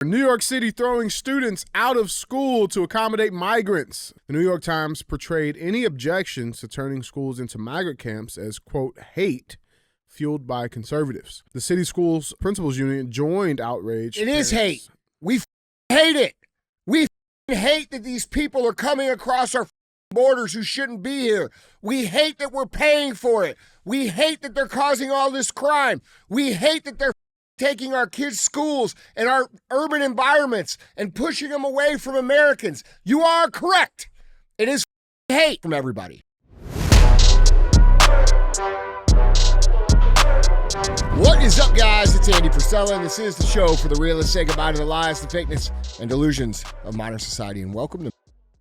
New York City throwing students out of school to accommodate migrants. The New York Times portrayed any objections to turning schools into migrant camps as, quote, hate fueled by conservatives. The city schools principals union joined outrage. It is hate. We hate it. We hate that these people are coming across our borders who shouldn't be here. We hate that we're paying for it. We hate that they're causing all this crime. We hate that they're taking our kids' schools and our urban environments and pushing them away from Americans. You are correct. It is hate from everybody. What is up, guys? It's Andy Frisella, and this is the show for the realists. Say goodbye to the lies, the fakeness, and delusions of modern society. And welcome to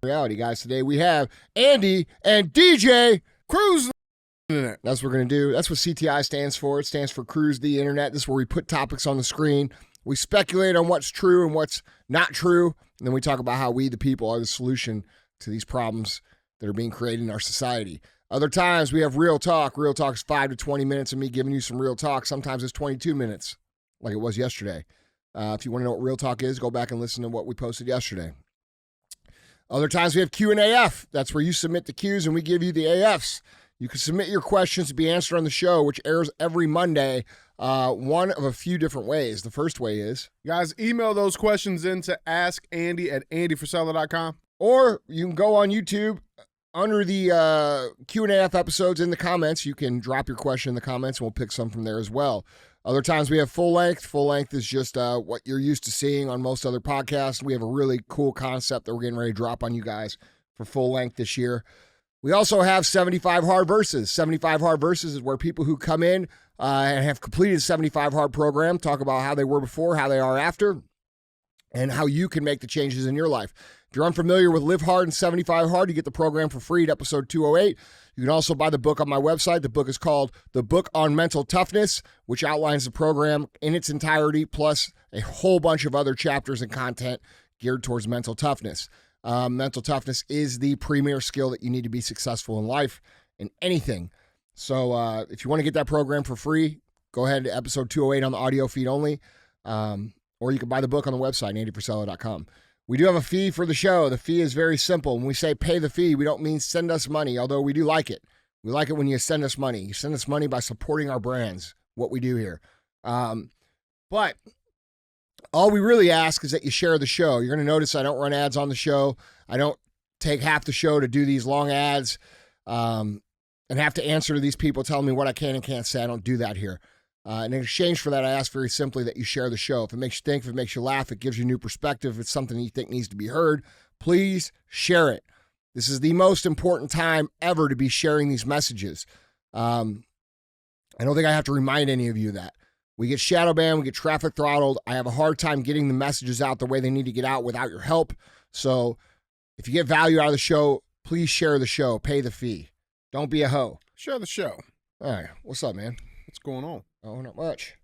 reality, guys. Today we have Andy and DJ Cruise. That's what we're going to do. That's what CTI stands for. It stands for Cruise the Internet. This is where we put topics on the screen. We speculate on what's true and what's not true. And then we talk about how we, the people, are the solution to these problems that are being created in our society. Other times we have real talk. Real talk is 5 to 20 minutes of me giving you some real talk. Sometimes it's 22 minutes, like it was yesterday. If you want to know what real talk is, go back and listen to what we posted yesterday. Other times we have Q and AF. That's where you submit the Qs and we give you the AFs. You can submit your questions to be answered on the show, which airs every Monday, one of a few different ways. The first way is, guys, email those questions in to askandy@andyfrisella.com. Or you can go on YouTube under the Q&A episodes in the comments. You can drop your question in the comments, and we'll pick some from there as well. Other times we have full length. Full length is just what you're used to seeing on most other podcasts. We have a really cool concept that we're getting ready to drop on you guys for full length this year. We also have 75 Hard Verses. 75 Hard Verses is where people who come in and have completed the 75 Hard program talk about how they were before, how they are after, and how you can make the changes in your life. If you're unfamiliar with Live Hard and 75 Hard, you get the program for free at episode 208. You can also buy the book on my website. The book is called The Book on Mental Toughness, which outlines the program in its entirety, plus a whole bunch of other chapters and content geared towards mental toughness. Mental toughness is the premier skill that you need to be successful in life, in anything. So if you want to get that program for free, go ahead to episode 208 on the audio feed only, or you can buy the book on the website, andyfrisella.com. We do have a fee for the show. The fee is very simple. When we say pay the fee, we don't mean send us money, although we do like it. We like it when you send us money. You send us money by supporting our brands, what we do here. But all we really ask is that you share the show. You're going to notice I don't run ads on the show. I don't take half the show to do these long ads and have to answer to these people telling me what I can and can't say. I don't do that here. In exchange for that, I ask very simply that you share the show. If it makes you think, if it makes you laugh, it gives you new perspective, if it's something you think needs to be heard, please share it. This is the most important time ever to be sharing these messages. I don't think I have to remind any of you that. We get shadow banned, we get traffic throttled. I have a hard time getting the messages out the way they need to get out without your help. So if you get value out of the show, please share the show. Pay the fee. Don't be a hoe. Share the show. All right. What's up, man? What's going on? Oh, not much.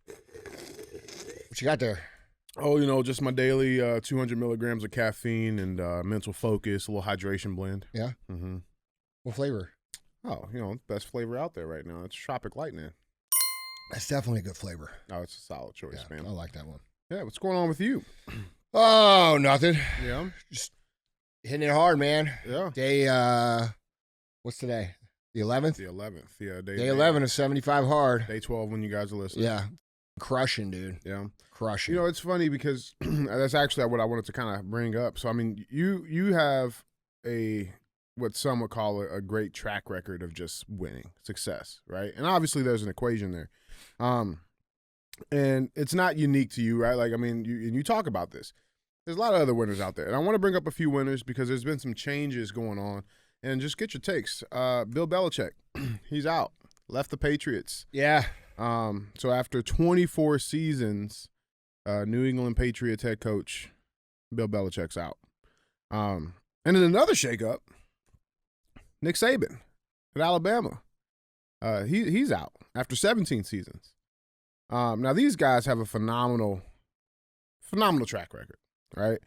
What you got there? Oh, just my daily 200 milligrams of caffeine and mental focus, a little hydration blend. Yeah? Mm-hmm. What flavor? Oh, best flavor out there right now. It's Tropic Lightning. That's definitely a good flavor. Oh, it's a solid choice, Yeah, man. I like that one. Yeah, what's going on with you? Oh, nothing. Yeah? Just hitting it hard, man. Yeah. Day, what's today? The 11th? The 11th. Yeah, Day 11 of 75 hard. Day 12 when you guys are listening. Yeah. Crushing, dude. Yeah. Crushing. It's funny because that's actually what I wanted to kind of bring up. So, I mean, you have what some would call a great track record of just winning, success, right? And obviously there's an equation there. And it's not unique to you, right? Like, I mean, you talk about this. There's a lot of other winners out there. And I want to bring up a few winners because there's been some changes going on. And just get your takes. Bill Belichick, he's out. Left the Patriots. Yeah. So after 24 seasons, New England Patriots head coach Bill Belichick's out. And then another shakeup, Nick Saban at Alabama. He's out after 17 seasons. Now these guys have a phenomenal track record, right?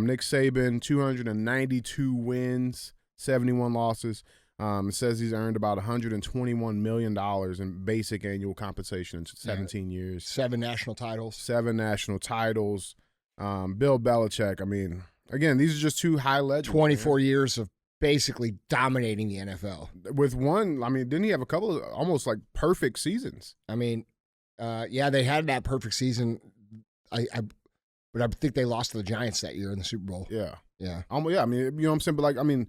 Nick Saban, 292 wins, 71 losses. It says he's earned about $121 million in basic annual compensation in 17 years. 7 national titles. 7 national titles. Bill Belichick. I mean, again, these are just two high legends. 24 years of basically dominating the NFL. With one, I mean, didn't he have a couple of almost like perfect seasons? I mean, yeah, they had that perfect season. But I think they lost to the Giants that year in the Super Bowl. Yeah. Yeah. Yeah, I mean, you know what I'm saying? But, like, I mean,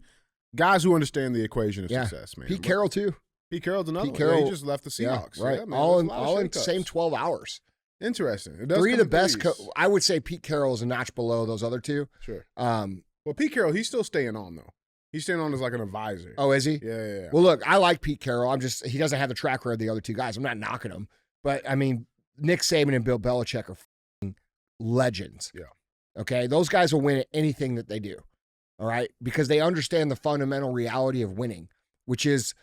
guys who understand the equation of success, man. Pete Carroll, too. Pete Carroll's another one. Carroll, he just left the Seahawks. Yeah, right. Yeah, man, all in shakeups. same 12 hours. Interesting. Three of the best. I would say Pete Carroll is a notch below those other two. Sure. Well, Pete Carroll, he's still staying on, though. He's staying on as like an advisor. Oh, is he? Yeah. Well, look, I like Pete Carroll. He doesn't have the track record of the other two guys. I'm not knocking him. But, I mean, Nick Saban and Bill Belichick are legends. Yeah. Okay? Those guys will win at anything that they do. All right? Because they understand the fundamental reality of winning, which is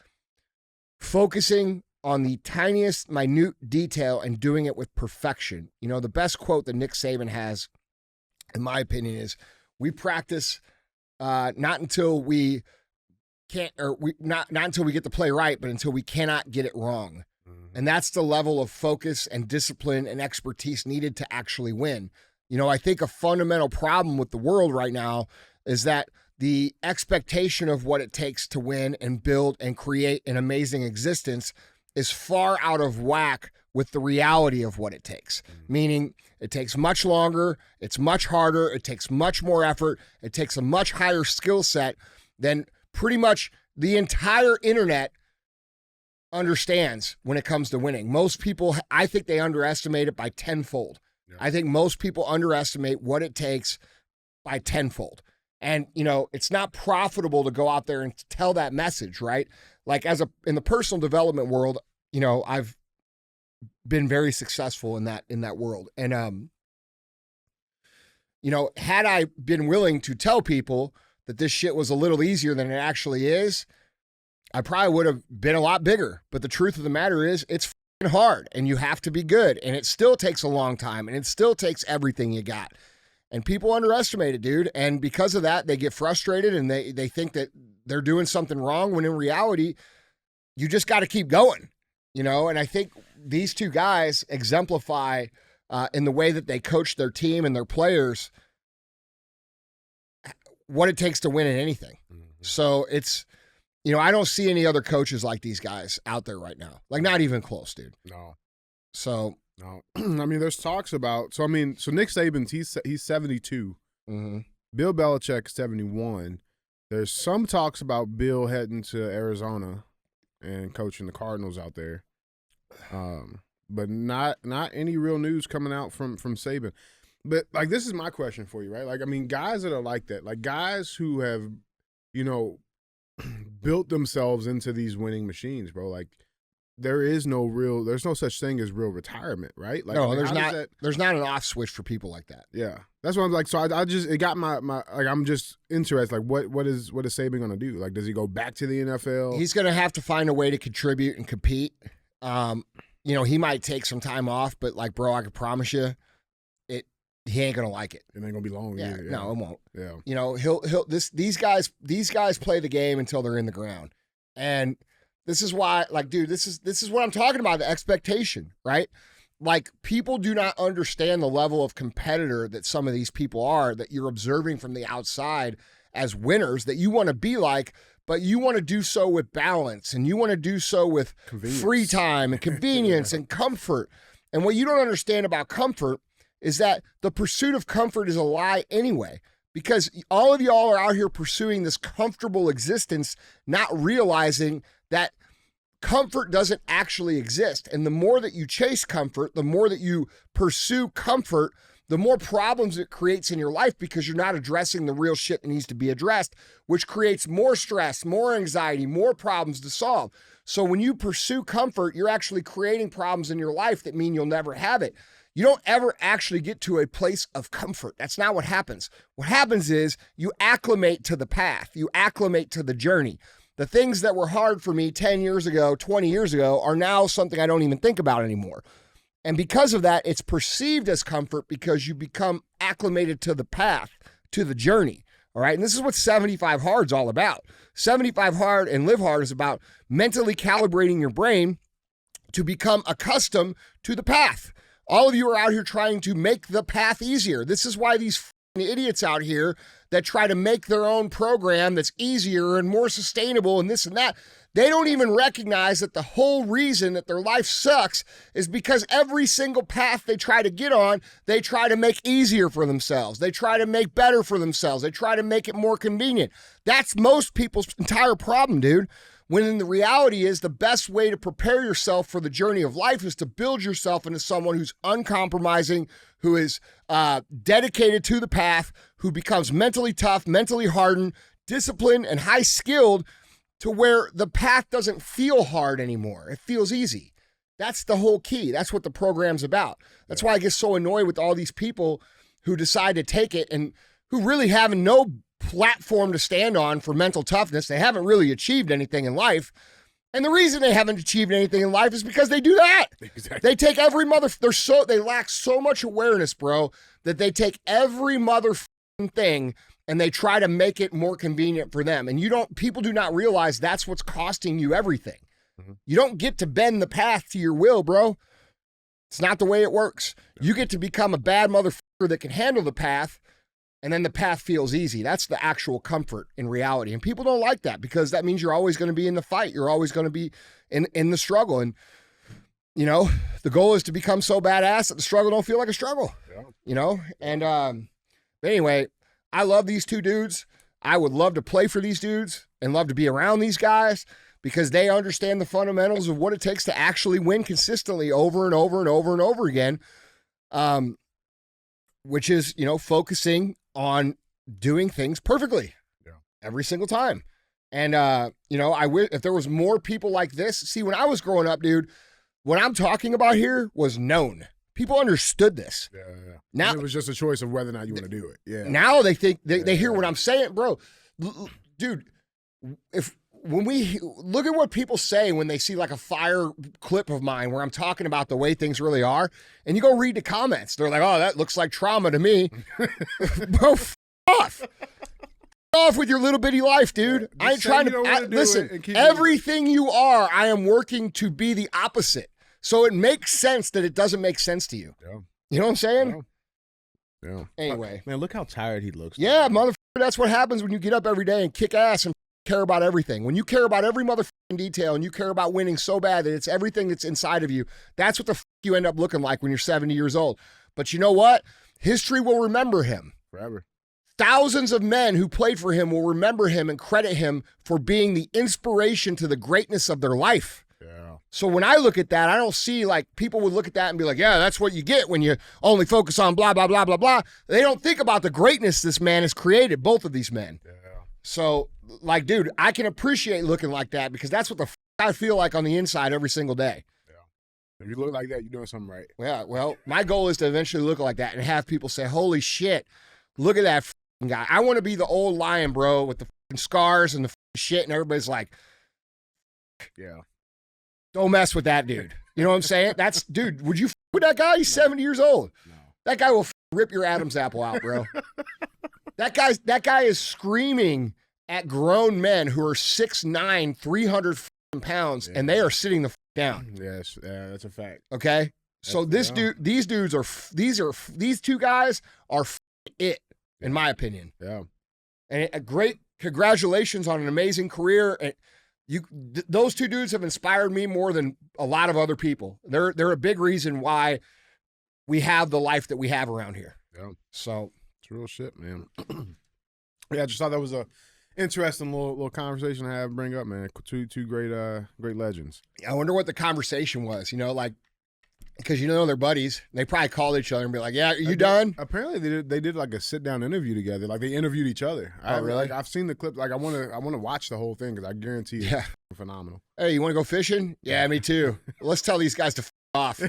focusing on the tiniest, minute detail and doing it with perfection. You know, the best quote that Nick Saban has, in my opinion, is we practice not until we can't, or not until we get the play right, but until we cannot get it wrong. And that's the level of focus and discipline and expertise needed to actually win. You know, I think a fundamental problem with the world right now is that the expectation of what it takes to win and build and create an amazing existence is far out of whack with the reality of what it takes. Meaning it takes much longer, it's much harder, it takes much more effort, it takes a much higher skill set than pretty much the entire internet understands when it comes to winning. Most people, I think they underestimate it by tenfold. Yeah. I think most people underestimate what it takes by tenfold. And, you know, it's not profitable to go out there and tell that message, right? Like in the personal development world, you know, I've been very successful in that world. And, you know, had I been willing to tell people that this shit was a little easier than it actually is, I probably would have been a lot bigger. But the truth of the matter is it's f***ing hard and you have to be good. And it still takes a long time and it still takes everything you got. And people underestimate it, dude. And because of that, they get frustrated and they think that they're doing something wrong when in reality, you just got to keep going, you know? And I think these two guys exemplify in the way that they coach their team and their players what it takes to win in anything. So it's, you know, I don't see any other coaches like these guys out there right now. Like, not even close, dude. No. So. No. I mean, there's Nick Saban's, he's 72. Mm-hmm. Bill Belichick, 71. There's some talks about Bill heading to Arizona and coaching the Cardinals out there. But not any real news coming out from Saban. But, like, this is my question for you, right? Like, I mean, guys that are like that, like guys who have, you know, built themselves into these winning machines, bro. Like, there's no such thing as real retirement, right? Like, no, there's not an off switch for people like that. Yeah. That's what I'm like. So it got my like, I'm just interested. Like, what is Saban going to do? Like, does he go back to the NFL? He's going to have to find a way to contribute and compete. You know, he might take some time off, but like, bro, I can promise you, he ain't gonna like it. It ain't gonna be long. Yeah, either, yeah. No, it won't. Yeah, you know, these guys play the game until they're in the ground, and this is why, like, dude, this is what I'm talking about. The expectation, right? Like, people do not understand the level of competitor that some of these people are that you're observing from the outside as winners that you want to be like, but you want to do so with balance and you want to do so with free time and convenience and comfort. And what you don't understand about comfort is that the pursuit of comfort is a lie anyway, because all of y'all are out here pursuing this comfortable existence, not realizing that comfort doesn't actually exist. And the more that you chase comfort, the more that you pursue comfort, the more problems it creates in your life because you're not addressing the real shit that needs to be addressed, which creates more stress, more anxiety, more problems to solve. So when you pursue comfort, you're actually creating problems in your life that mean you'll never have it. You don't ever actually get to a place of comfort. That's not what happens. What happens is you acclimate to the path. You acclimate to the journey. The things that were hard for me 10 years ago, 20 years ago are now something I don't even think about anymore. And because of that, it's perceived as comfort because you become acclimated to the path, to the journey. All right. And this is what 75 Hard is all about. 75 Hard and Live Hard is about mentally calibrating your brain to become accustomed to the path All of you are out here trying to make the path easier. This is why these idiots out here that try to make their own program that's easier and more sustainable and this and that, they don't even recognize that the whole reason that their life sucks is because every single path they try to get on, they try to make easier for themselves. They try to make better for themselves. They try to make it more convenient. That's most people's entire problem, dude. When the reality is the best way to prepare yourself for the journey of life is to build yourself into someone who's uncompromising, who is dedicated to the path, who becomes mentally tough, mentally hardened, disciplined, and high-skilled to where the path doesn't feel hard anymore. It feels easy. That's the whole key. That's what the program's about. That's why I get so annoyed with all these people who decide to take it and who really have no platform to stand on for mental toughness. They haven't really achieved anything in life. And the reason they haven't achieved anything in life is because they do that. Exactly. They take every they lack so much awareness, bro, that they take every thing and they try to make it more convenient for them. And people do not realize that's what's costing you everything. Mm-hmm. You don't get to bend the path to your will, bro. It's not the way it works. You get to become a bad motherfucker that can handle the path, and then the path feels easy. That's the actual comfort in reality. And people don't like that because that means you're always going to be in the fight. You're always going to be in the struggle. And, the goal is to become so badass that the struggle don't feel like a struggle, And but anyway, I love these two dudes. I would love to play for these dudes and love to be around these guys because they understand the fundamentals of what it takes to actually win consistently over and over and over and over again, which is, focusing on doing things perfectly every single time. And, I wish if there was more people like this. See, when I was growing up, dude, what I'm talking about here was known. People understood this. Yeah. Now and it was just a choice of whether or not you want to do it. Yeah. Now they think they hear what I'm saying, bro. Dude, when we look at what people say when they see like a fire clip of mine where I'm talking about the way things really are, and you go read the comments, they're like, "Oh, that looks like trauma to me." Bro, off. Off with your little bitty life, dude. I ain't trying to listen. Everything you are, I am working to be the opposite. So it makes sense that it doesn't make sense to you. Yeah. You know what I'm saying? Yeah. Anyway. Man, look how tired he looks. Yeah, motherfucker, that's what happens when you get up every day and kick ass and care about everything. When you care about every motherfucking detail and you care about winning so bad that it's everything that's inside of you, that's what the you end up looking like when you're 70 years old. But you know what? History will remember him. Forever. Thousands of men who played for him will remember him and credit him for being the inspiration to the greatness of their life. Yeah. So when I look at that, I don't see like people would look at that and be like, yeah, that's what you get when you only focus on blah, blah, blah, blah, blah. They don't think about the greatness this man has created, both of these men. Yeah. So like, dude, I can appreciate looking like that because that's what the I feel like on the inside every single day. Yeah. If you look like that, you're doing something right. Yeah. Well, my goal is to eventually look like that and have people say, holy shit, look at that guy. I want to be the old lion, bro, with the scars and the shit. And everybody's like, yeah. Don't mess with that dude. You know what I'm saying? That's, dude, would you with that guy? He's 70 years old. No. That guy will rip your Adam's apple out, bro. That guy is screaming at grown men who are 6'9", 300 pounds, and they are sitting the down. Yes, that's a fact. Okay? So these two guys are it, in my opinion. Yeah. And a great congratulations on an amazing career. And those two dudes have inspired me more than a lot of other people. They're a big reason why we have the life that we have around here. Yeah. So it's real shit, man. Yeah, I just thought that was a interesting little conversation to have bring up, man. Two great legends. I wonder what the conversation was, like, because they're buddies. They probably called each other and be like, "Yeah, are you done?" Apparently, they did like a sit down interview together. Like they interviewed each other. Oh, really? I've seen the clip. Like I want to watch the whole thing because I guarantee it's phenomenal. Hey, you want to go fishing? Yeah, me too. Let's tell these guys to off. You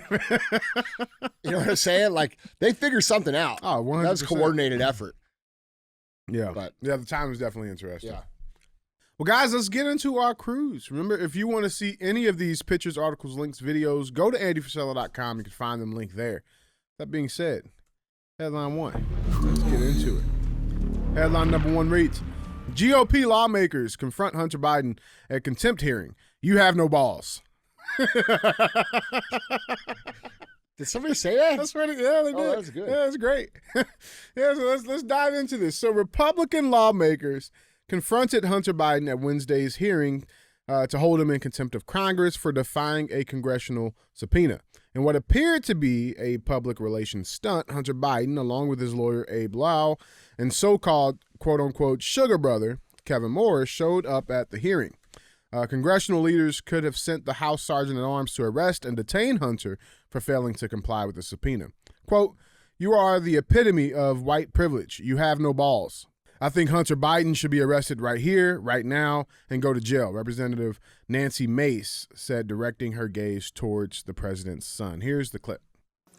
know what I'm saying? Like they figure something out. Oh, 100%. That was coordinated effort. Yeah, but the time was definitely interesting. Yeah. Well, guys, let's get into our cruise. Remember, if you want to see any of these pictures, articles, links, videos, go to andyfrisella.com. You can find them linked there. That being said, headline one. Let's get into it. Headline number one reads, GOP lawmakers confront Hunter Biden at contempt hearing. You have no balls. Did somebody say that? That's right. Yeah, they did. Oh, that's good. Yeah, that's great. Yeah, so let's dive into this. So Republican lawmakers confronted Hunter Biden at Wednesday's hearing to hold him in contempt of Congress for defying a congressional subpoena. In what appeared to be a public relations stunt, Hunter Biden, along with his lawyer Abe Lau and so-called quote-unquote sugar brother Kevin Morris, showed up at the hearing. Congressional leaders could have sent the House Sergeant-at-Arms to arrest and detain Hunter for failing to comply with the subpoena. Quote, "You are the epitome of white privilege. You have no balls. I think Hunter Biden should be arrested right here, right now, and go to jail," Representative Nancy Mace said, directing her gaze towards the president's son. Here's the clip.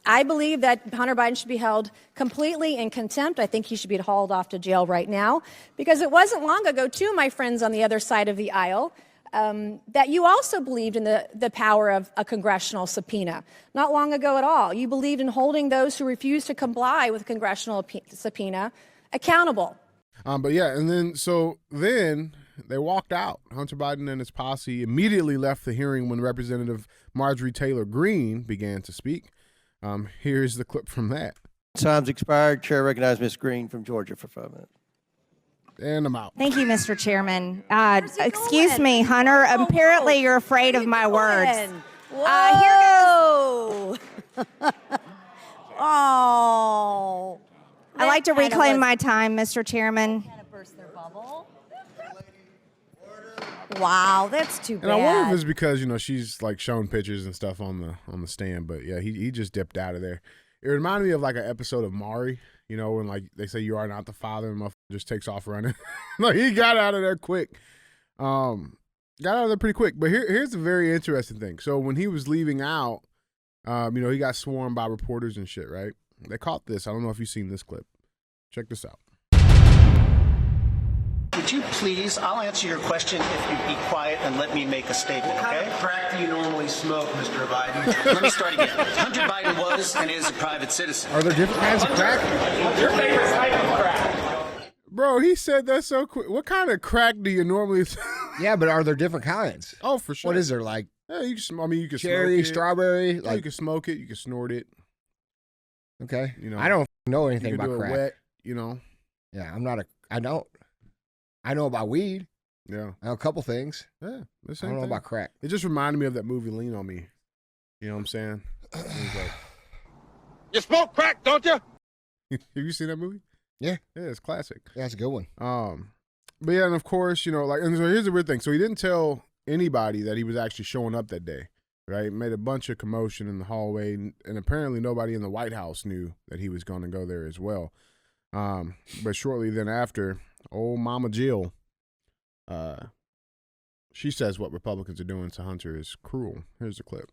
I believe that Hunter Biden should be held completely in contempt. I think he should be hauled off to jail right now, because it wasn't long ago, too, my friends on the other side of the aisle, that you also believed in the power of a congressional subpoena. Not long ago at all. You believed in holding those who refuse to comply with a congressional subpoena accountable. But yeah, and then they walked out. Hunter Biden and his posse immediately left the hearing when Representative Marjorie Taylor Greene began to speak. Here's the clip from that. Time's expired. Chair recognizes Ms. Green from Georgia for 5 minutes. And I'm out. Thank you, Mr. Chairman. Excuse me, Hunter. Apparently you're afraid of my words. Whoa! Oh. I'd like to reclaim my time, Mr. Chairman. Kind of burst their bubble. Wow, that's too bad. And I wonder if it's because, she's like showing pictures and stuff on the stand, but yeah, he just dipped out of there. It reminded me of like an episode of Maury, when like they say you are not the father and motherfucker just takes off running. Like he got out of there quick. Got out of there pretty quick. But here's a very interesting thing. So when he was leaving out, he got swarmed by reporters and shit, right? They caught this. I don't know if you've seen this clip. Check this out. Would you please, I'll answer your question if you be quiet and let me make a statement, okay? What kind of crack do you normally smoke, Mr. Biden? Let me start again. Hunter Biden was and is a private citizen. Are there different kinds of crack? Your favorite type of crack? Bro, he said that so quick. What kind of crack do you normally... Yeah, but are there different kinds? Oh, for sure. What is there, like Yeah, you can cherry, smoke it. strawberry? Yeah, you can smoke it. You can snort it. Okay. I don't know anything You can about do it crack. wet, Yeah, I know about weed. Yeah. I know a couple things. Yeah. The I same don't know thing. about crack. It just reminded me of that movie Lean on Me. You know what I'm saying? It was like, You smoke crack, don't you? have you seen that movie? Yeah. Yeah, it's classic. Yeah, that's a good one. But yeah, and of course, and so here's the weird thing. So he didn't tell anybody that he was actually showing up that day, right? Made a bunch of commotion in the hallway, and apparently nobody in the White House knew that he was going to go there as well. But shortly then after, old Mama Jill, she says what Republicans are doing to Hunter is cruel. Here's the clip.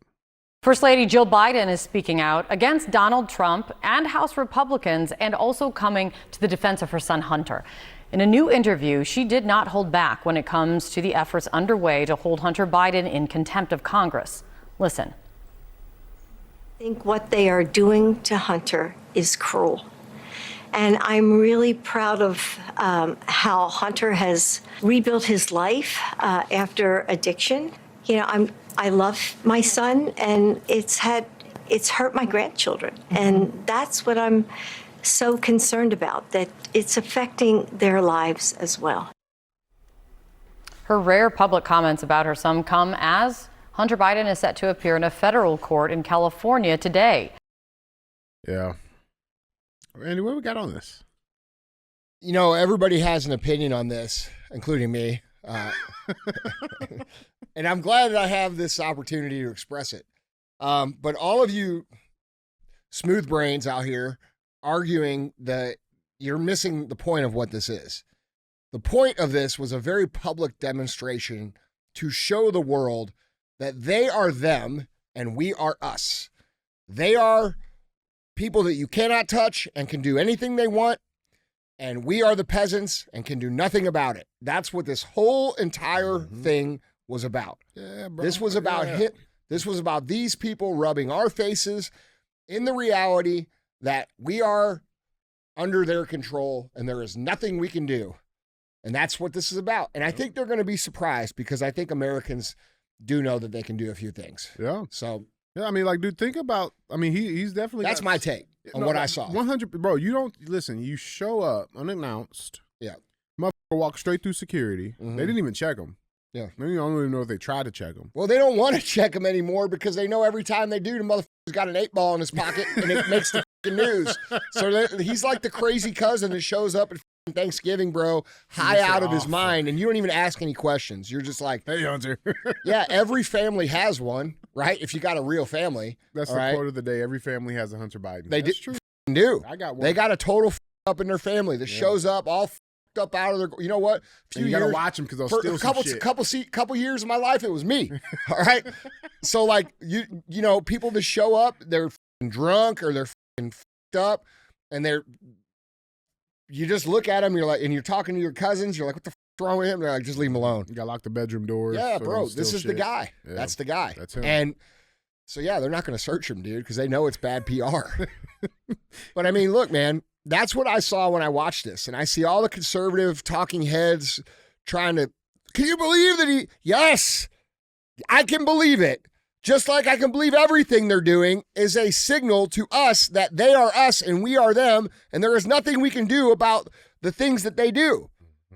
First Lady Jill Biden is speaking out against Donald Trump and House Republicans, and also coming to the defense of her son Hunter. In a new interview, she did not hold back when it comes to the efforts underway to hold Hunter Biden in contempt of Congress. Listen. I think what they are doing to Hunter is cruel. And I'm really proud of how Hunter has rebuilt his life after addiction. I love my son, and it's hurt my grandchildren. And that's what I'm so concerned about, that it's affecting their lives as well. Her rare public comments about her son come as Hunter Biden is set to appear in a federal court in California today. Yeah. Randy, what we got on this? Everybody has an opinion on this, including me. And I'm glad that I have this opportunity to express it. But all of you smooth brains out here arguing that you're missing the point of what this is. The point of this was a very public demonstration to show the world that they are them and we are us. They are people that you cannot touch and can do anything they want, and we are the peasants and can do nothing about it. That's what this whole entire thing was about. Yeah, bro. This was about This was about these people rubbing our faces in the reality that we are under their control and there is nothing we can do. And that's what this is about. And I think they're going to be surprised, because I think Americans do know that they can do a few things. Yeah. So Yeah, I mean, like, dude, think about. I mean, he's definitely. That's my take on what I saw. 100, bro. You don't listen. You show up unannounced. Yeah. Motherfucker walk straight through security. Mhm. They didn't even check him. Yeah. Maybe I don't even know if they tried to check him. Well, they don't want to check him anymore because they know every time they do, the motherfucker's got an 8-ball in his pocket and it makes the news. So he's like the crazy cousin that shows up at Thanksgiving, bro, high out of his mind, and you don't even ask any questions. You're just like, hey, Hunter. Yeah, every family has one, right? If you got a real family. That's the quote of the day. Every family has a Hunter Biden. That's true. Do. I got one. They got a total up in their family that shows up all up out of their. You know what? You got to watch them because they'll steal some shit. Couple years of my life, it was me. All right. So like you know, people that show up, they're drunk or they're up, and you just look at them, you're like, and you're talking to your cousins, you're like, what the is wrong with him? They're like, just leave him alone. You got to lock the bedroom doors. Yeah, so bro, this is the guy. Yeah. That's the guy. That's him. And so, yeah, they're not going to search him, dude, because they know it's bad PR. But, I mean, look, man, that's what I saw when I watched this. And I see all the conservative talking heads trying to, can you believe that yes, I can believe it. Just like I can believe everything they're doing is a signal to us that they are us and we are them, and there is nothing we can do about the things that they do.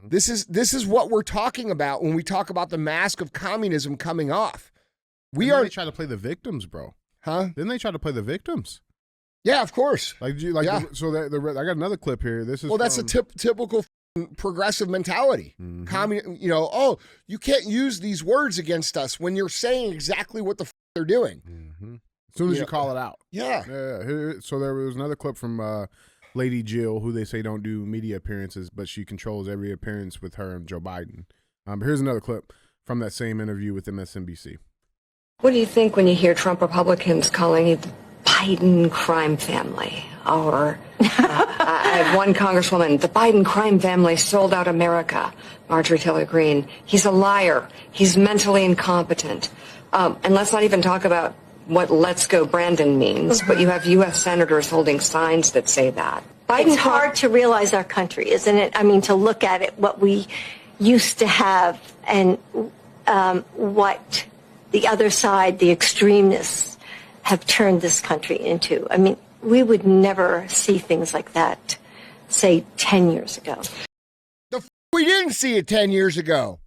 This is what we're talking about when we talk about the mask of communism coming off. They try to play the victims, bro. Huh? Didn't they try to play the victims? Yeah, of course. I got another clip here. This is that's a typical progressive mentality. Mm-hmm. You can't use these words against us when you're saying exactly what the they're doing. Mm-hmm. As soon as you call it out. Yeah. So there was another clip from Lady Jill, who they say don't do media appearances, but she controls every appearance with her and Joe Biden. But here's another clip from that same interview with MSNBC. What do you think when you hear Trump Republicans calling it the Biden crime family? Or I have one congresswoman, the Biden crime family sold out America, Marjorie Taylor Greene. He's a liar. He's mentally incompetent. And let's not even talk about what Let's Go Brandon means, but you have U.S. senators holding signs that say that. It's hard to realize our country, isn't it? I mean, to look at it, what we used to have and what the other side, the extremists, have turned this country into. I mean, we would never see things like that, say, 10 years ago. We didn't see it 10 years ago.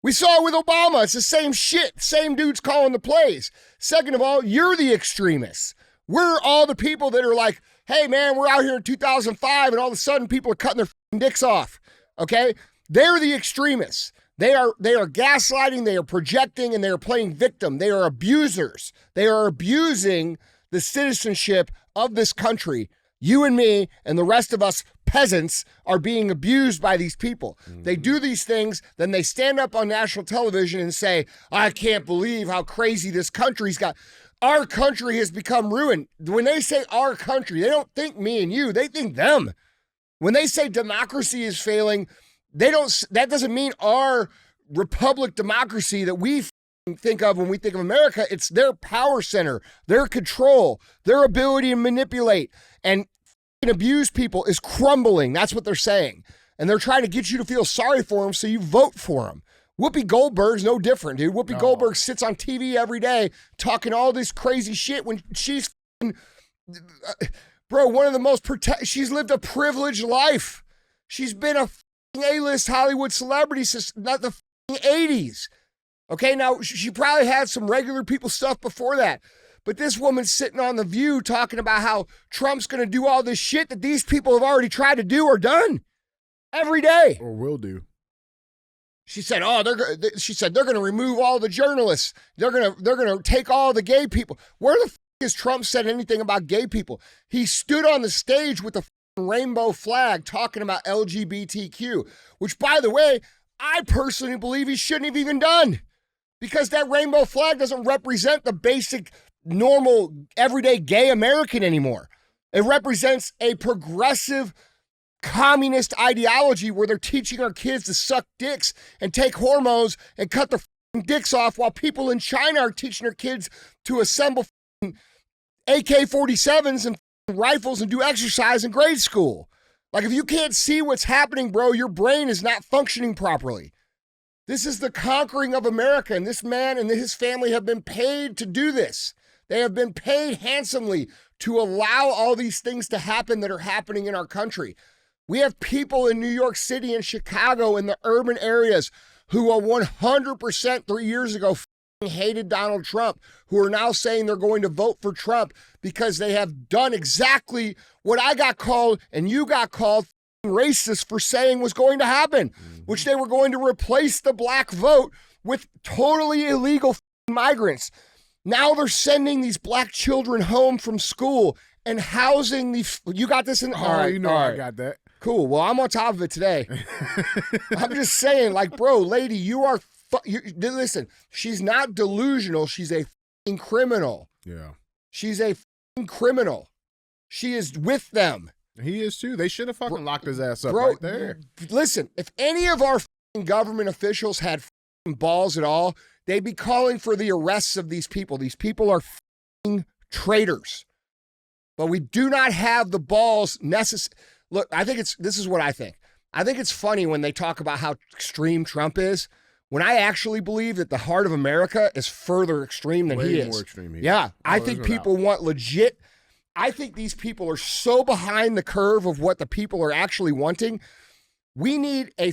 We saw it with Obama. It's the same shit. Same dudes calling the plays. Second of all, you're the extremists. We're all the people that are like, hey, man, we're out here in 2005, and all of a sudden people are cutting their dicks off. Okay? They're the extremists. They are gaslighting, they are projecting, and they are playing victim. They are abusers. They are abusing the citizenship of this country. You and me and the rest of us peasants are being abused by these people. Mm-hmm. They do these things, then they stand up on national television and say, I can't believe how crazy this country's got. Our country has become ruined. When they say our country, they don't think me and you, they think them. When they say democracy is failing, that doesn't mean our republic democracy that we think of when we think of America. It's their power center, their control, their ability to manipulate and abuse people is crumbling. That's what they're saying. And they're trying to get you to feel sorry for them so you vote for them. Whoopi Goldberg's no different, dude. Whoopi Goldberg sits on TV every day talking all this crazy shit when she's bro, one of the most she's lived a privileged life. She's been a A-list Hollywood celebrity since not the 80s. Okay, now she probably had some regular people stuff before that. But this woman's sitting on The View talking about how Trump's going to do all this shit that these people have already tried to do or done every day. Or will do. She said, they're going to remove all the journalists. They're going to take all the gay people. Where the has Trump said anything about gay people? He stood on the stage with the rainbow flag talking about LGBTQ, which, by the way, I personally believe he shouldn't have even done, because that rainbow flag doesn't represent the basic, normal, everyday gay American anymore. It represents a progressive communist ideology where they're teaching our kids to suck dicks and take hormones and cut their dicks off, while people in China are teaching their kids to assemble AK-47s and rifles and do exercise in grade school. Like, if you can't see what's happening, bro, your brain is not functioning properly. This is the conquering of America, and this man and his family have been paid to do this. They have been paid handsomely to allow all these things to happen that are happening in our country. We have people in New York City and Chicago in the urban areas who are 100% 3 years ago hated Donald Trump, who are now saying they're going to vote for Trump because they have done exactly what I got called and you got called racist for saying was going to happen, which they were going to replace the black vote with totally illegal migrants. Now they're sending these black children home from school and housing the. You got this in. Oh, all right, you know all I right. got that. Cool. Well, I'm on top of it today. I'm just saying, like, bro, lady, you are. Listen, she's not delusional. She's a criminal. Yeah. She's a criminal. She is with them. He is too. They should have fucking locked his ass up Bro, right there. Listen, if any of our government officials had balls at all, they'd be calling for the arrests of these people. These people are traitors. But we do not have the balls necessary. Look, this is what I think. I think it's funny when they talk about how extreme Trump is, when I actually believe that the heart of America is further extreme than he is. More extreme he is. Yeah, I Oh, think there's no people want legit. I think these people are so behind the curve of what the people are actually wanting. We need a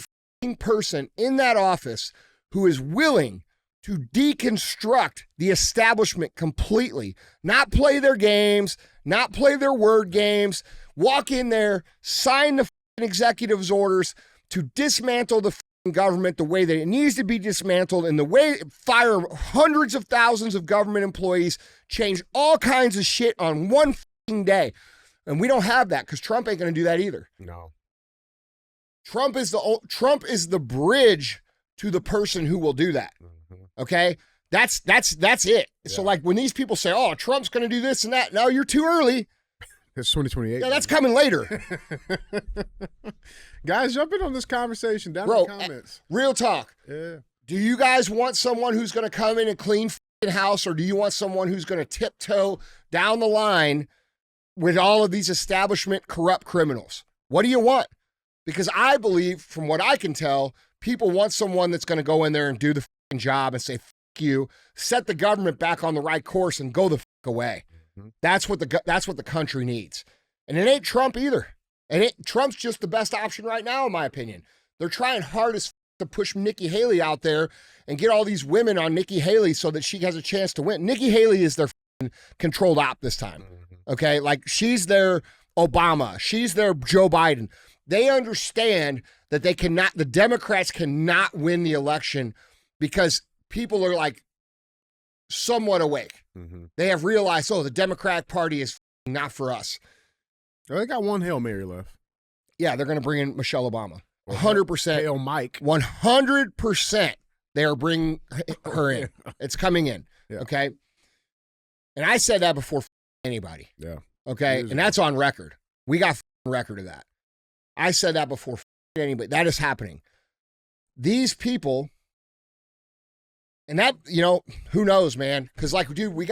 person in that office who is willing to deconstruct the establishment completely, not play their games, not play their word games, walk in there, sign the executive's orders to dismantle the government the way that it needs to be dismantled, and the way fire hundreds of thousands of government employees, change all kinds of shit on one day. And we don't have that because Trump ain't going to do that either. No. Trump is the bridge to the person who will do that. Okay? That's it. Yeah. So like when these people say, "Oh, Trump's going to do this and that." No, you're too early. It's 2028. Yeah, that's coming later. Guys, jump in on this conversation down Bro, in the comments. Real talk. Yeah. Do you guys want someone who's going to come in and clean house, or do you want someone who's going to tiptoe down the line with all of these establishment corrupt criminals? What do you want? Because I believe, from what I can tell, people want someone that's going to go in there and do the job and say, "F you," set the government back on the right course and go the f away. That's what the country needs. And it ain't Trump either. And Trump's just the best option right now, in my opinion. They're trying hard as to push Nikki Haley out there and get all these women on Nikki Haley so that she has a chance to win. Nikki Haley is their controlled op this time. Okay? Like, she's their Obama. She's their Joe Biden. They understand that the Democrats cannot win the election because people are like somewhat awake. They have realized, the Democratic Party is not for us. Oh, they got one Hail Mary left. Yeah, they're going to bring in Michelle Obama. 100%. Hail Mike. 100% they are bringing her in. It's coming in. Yeah. Okay? And I said that before anybody. Yeah. Okay? And that's on record. We got record of that. I said that before anybody. That is happening. These people, and that, who knows, man? Because, like, dude,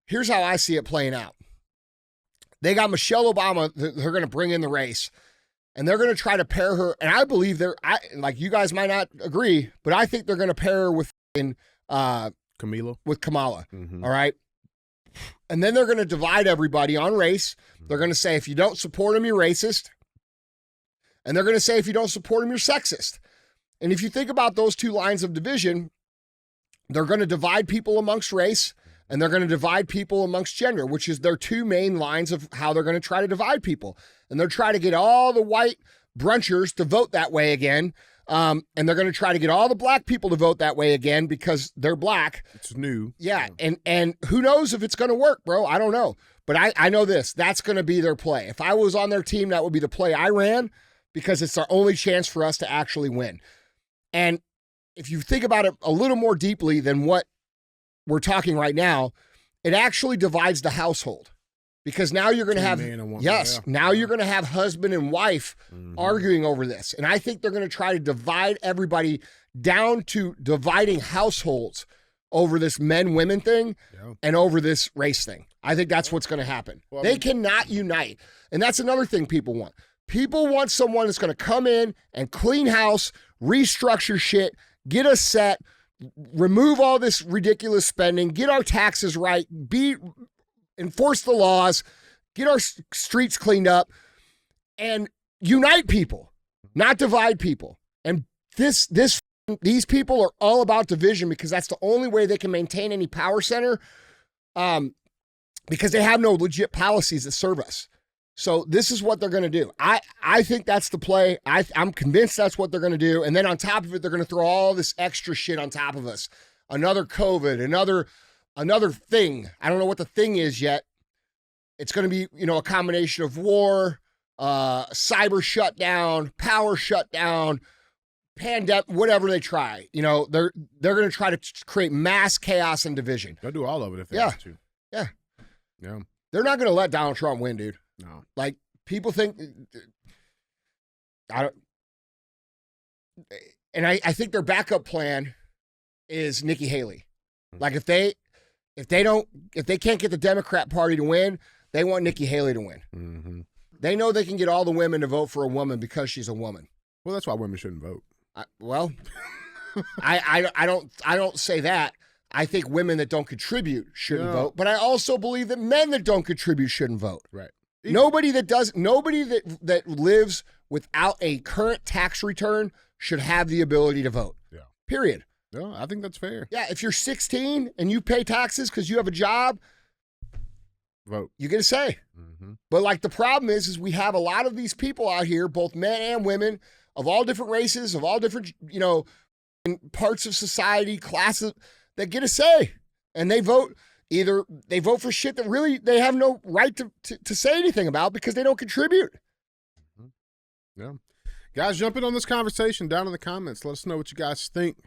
here's how I see it playing out. They got Michelle Obama, they're going to bring in the race, and they're going to try to pair her, and I believe you guys might not agree, but I think they're going to pair her with Kamala. With Kamala, all right? And then they're going to divide everybody on race. They're going to say, if you don't support him, you're racist. And they're going to say, if you don't support him, you're sexist. And if you think about those two lines of division, they're going to divide people amongst race, and they're going to divide people amongst gender, which is their two main lines of how they're going to try to divide people. And they're trying to get all the white brunchers to vote that way again. And they're going to try to get all the black people to vote that way again because they're black. It's new. Yeah. And who knows if it's going to work, bro? I don't know. But I know this. That's going to be their play. If I was on their team, that would be the play I ran because it's our only chance for us to actually win. And if you think about it a little more deeply than what we're talking right now, it actually divides the household because now you're going to have, now you're going to have husband and wife arguing over this. And I think they're going to try to divide everybody down to dividing households over this men-women thing and over this race thing. I think that's what's going to happen. Well, they cannot unite. And that's another thing people want. People want someone that's going to come in and clean house, restructure shit, get us set, remove all this ridiculous spending, get our taxes right, enforce the laws, get our streets cleaned up, and unite people, not divide people. And these people are all about division because that's the only way they can maintain any power center, because they have no legit policies that serve us. So this is what they're going to do. I think that's the play. I'm convinced that's what they're going to do. And then on top of it, they're going to throw all this extra shit on top of us. Another COVID, another thing. I don't know what the thing is yet. It's going to be, a combination of war, cyber shutdown, power shutdown, pandemic, whatever they try. They're going to try to create mass chaos and division. They'll do all of it if they have to. Yeah. Yeah. They're not going to let Donald Trump win, dude. No. Like, people think, I think their backup plan is Nikki Haley. Like, if they can't get the Democrat Party to win, they want Nikki Haley to win. Mm-hmm. They know they can get all the women to vote for a woman because she's a woman. Well, that's why women shouldn't vote. I don't say that. I think women that don't contribute shouldn't vote, but I also believe that men that don't contribute shouldn't vote. Right. Nobody that lives without a current tax return should have the ability to vote. Yeah. Period. No, I think that's fair. Yeah, if you're 16 and you pay taxes because you have a job, vote. You get a say. Mm-hmm. But the problem is we have a lot of these people out here, both men and women, of all different races, of all different, parts of society, classes, that get a say. And they vote. Either they vote for shit that really they have no right to say anything about because they don't contribute. Mm-hmm. Yeah. Guys, jump in on this conversation down in the comments. Let us know what you guys think.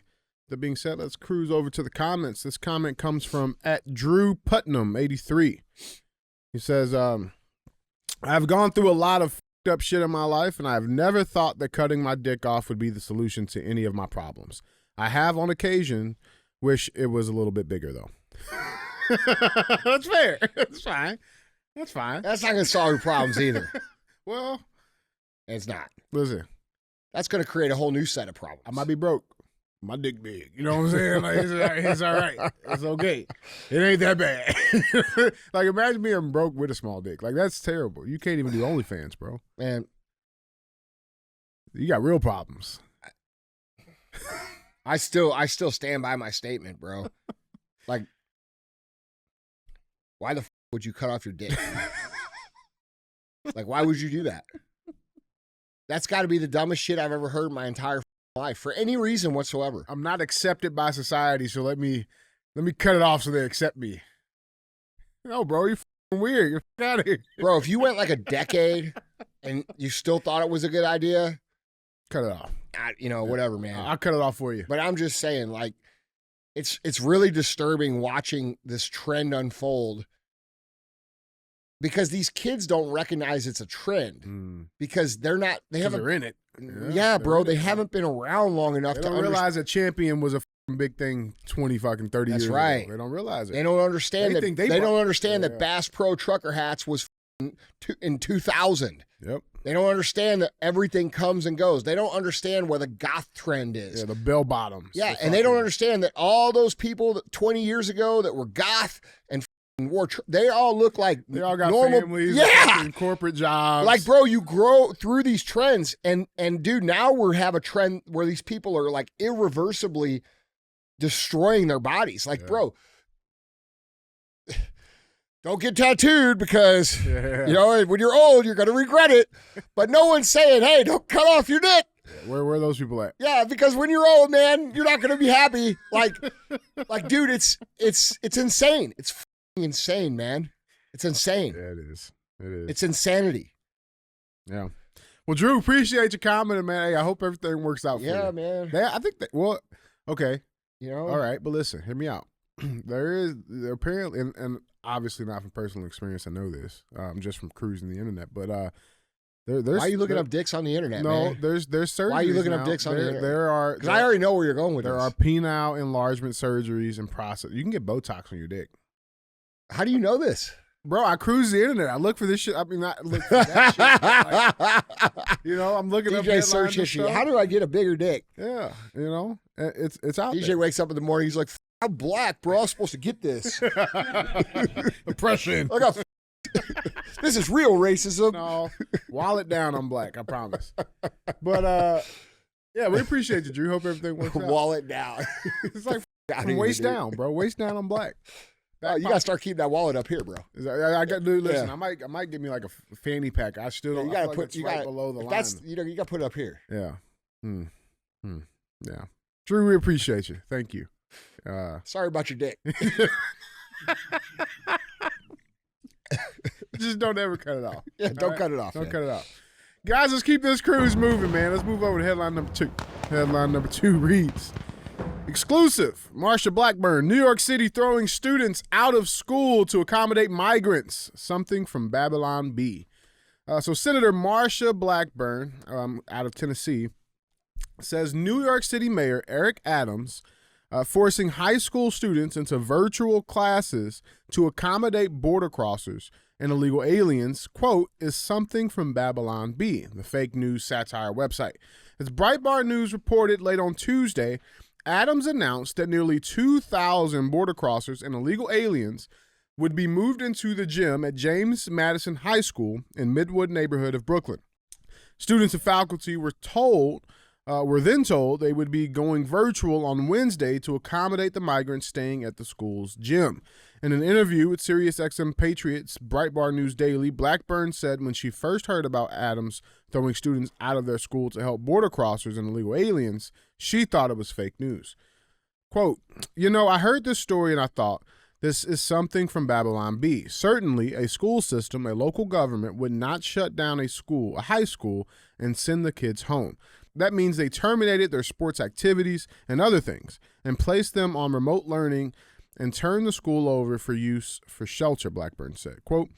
That being said, let's cruise over to the comments. This comment comes from @DrewPutnam83. He says, I've gone through a lot of fucked up shit in my life, and I've never thought that cutting my dick off would be the solution to any of my problems. I have on occasion wish it was a little bit bigger, though. That's fair. That's fine. That's fine. That's not going to solve your problems either. Well, it's not. Listen. That's going to create a whole new set of problems. I might be broke. My dick big. You know what I'm saying? Like, it's all right. It's okay. It ain't that bad. Like, imagine being broke with a small dick. Like, that's terrible. You can't even do OnlyFans, bro. Man. You got real problems. I still stand by my statement, bro. Like, why the would you cut off your dick? Like, why would you do that? That's got to be the dumbest shit I've ever heard in my entire life for any reason whatsoever. I'm not accepted by society, so let me cut it off so they accept me. No, bro, you're weird. You're out of here. Bro, if you went like a decade and you still thought it was a good idea, cut it off. Whatever, man. I'll cut it off for you. But I'm just saying, like, it's really disturbing watching this trend unfold because these kids don't recognize it's a trend because they're in it. Yeah, bro, they haven't been around long enough to realize a champion was a big thing 30 years ago. That's right. They don't realize it. They don't understand they don't understand that Bass Pro Trucker hats was in 2000. Yep. They don't understand that everything comes and goes. They don't understand where the goth trend is. Yeah, the bell bottoms. Yeah, and they don't understand that all those people that 20 years ago that were goth and wore, they all look like they all got normal families, and corporate jobs. Like, bro, you grow through these trends, and dude, now we have a trend where these people are like irreversibly destroying their bodies. Like, bro, don't get tattooed because, when you're old, you're going to regret it. But no one's saying, hey, don't cut off your dick. Where are those people at? Yeah, because when you're old, man, you're not going to be happy. Like, dude, it's insane. It's insane, man. It's insane. Yeah, it is. It is. It's insanity. Yeah. Well, Drew, appreciate your comment, man. Hey, I hope everything works out for you. Yeah, man. I think that, okay. All right, but listen, hear me out. There apparently, and obviously not from personal experience, I know this, just from cruising the internet, but there's. Why are you looking up dicks on the internet, man? there's surgeries. Why are you looking now. up dicks on the internet? There are. Because I already know where you're going with this. There are penile enlargement surgeries and process. You can get Botox on your dick. How do you know this? Bro, I cruise the internet. I look for this shit. I mean, not look for that shit. Like, I'm looking up DJ search history. How do I get a bigger dick? Yeah, It's out DJ there. wakes up in the morning. He's like, I'm black, bro. I'm supposed to get this. Oppression. Look how this is real racism. No, wallet down. I'm black. I promise. But yeah, we appreciate you, Drew. Hope everything works out. Wallet down. It's like from waist down, bro. Waist down. I'm black. You gotta start keeping that wallet up here, bro. I got to listen. I might give me like a fanny pack. I still don't. You gotta I feel put like it's right below the line. That's you gotta put it up here. Yeah. Yeah. Drew, we appreciate you. Thank you. Sorry about your dick. Just don't ever cut it off. Yeah, don't cut it off. Don't cut it off. Guys, let's keep this cruise moving, man. Let's move over to headline number 2. Headline number 2 reads, exclusive, Marsha Blackburn, New York City throwing students out of school to accommodate migrants. Something from Babylon Bee. So Senator Marsha Blackburn, out of Tennessee, says New York City Mayor Eric Adams forcing high school students into virtual classes to accommodate border crossers and illegal aliens, quote, is something from Babylon Bee, the fake news satire website. As Breitbart News reported late on Tuesday, Adams announced that nearly 2,000 border crossers and illegal aliens would be moved into the gym at James Madison High School in Midwood neighborhood of Brooklyn. Students and faculty were then told they would be going virtual on Wednesday to accommodate the migrants staying at the school's gym. In an interview with SiriusXM Patriots Breitbart News Daily, Blackburn said when she first heard about Adams throwing students out of their school to help border crossers and illegal aliens, she thought it was fake news. Quote, I heard this story and I thought, this is something from Babylon Bee. Certainly, a school system, a local government, would not shut down a high school, and send the kids home. That means they terminated their sports activities and other things and placed them on remote learning and turned the school over for use for shelter, Blackburn said. Quote,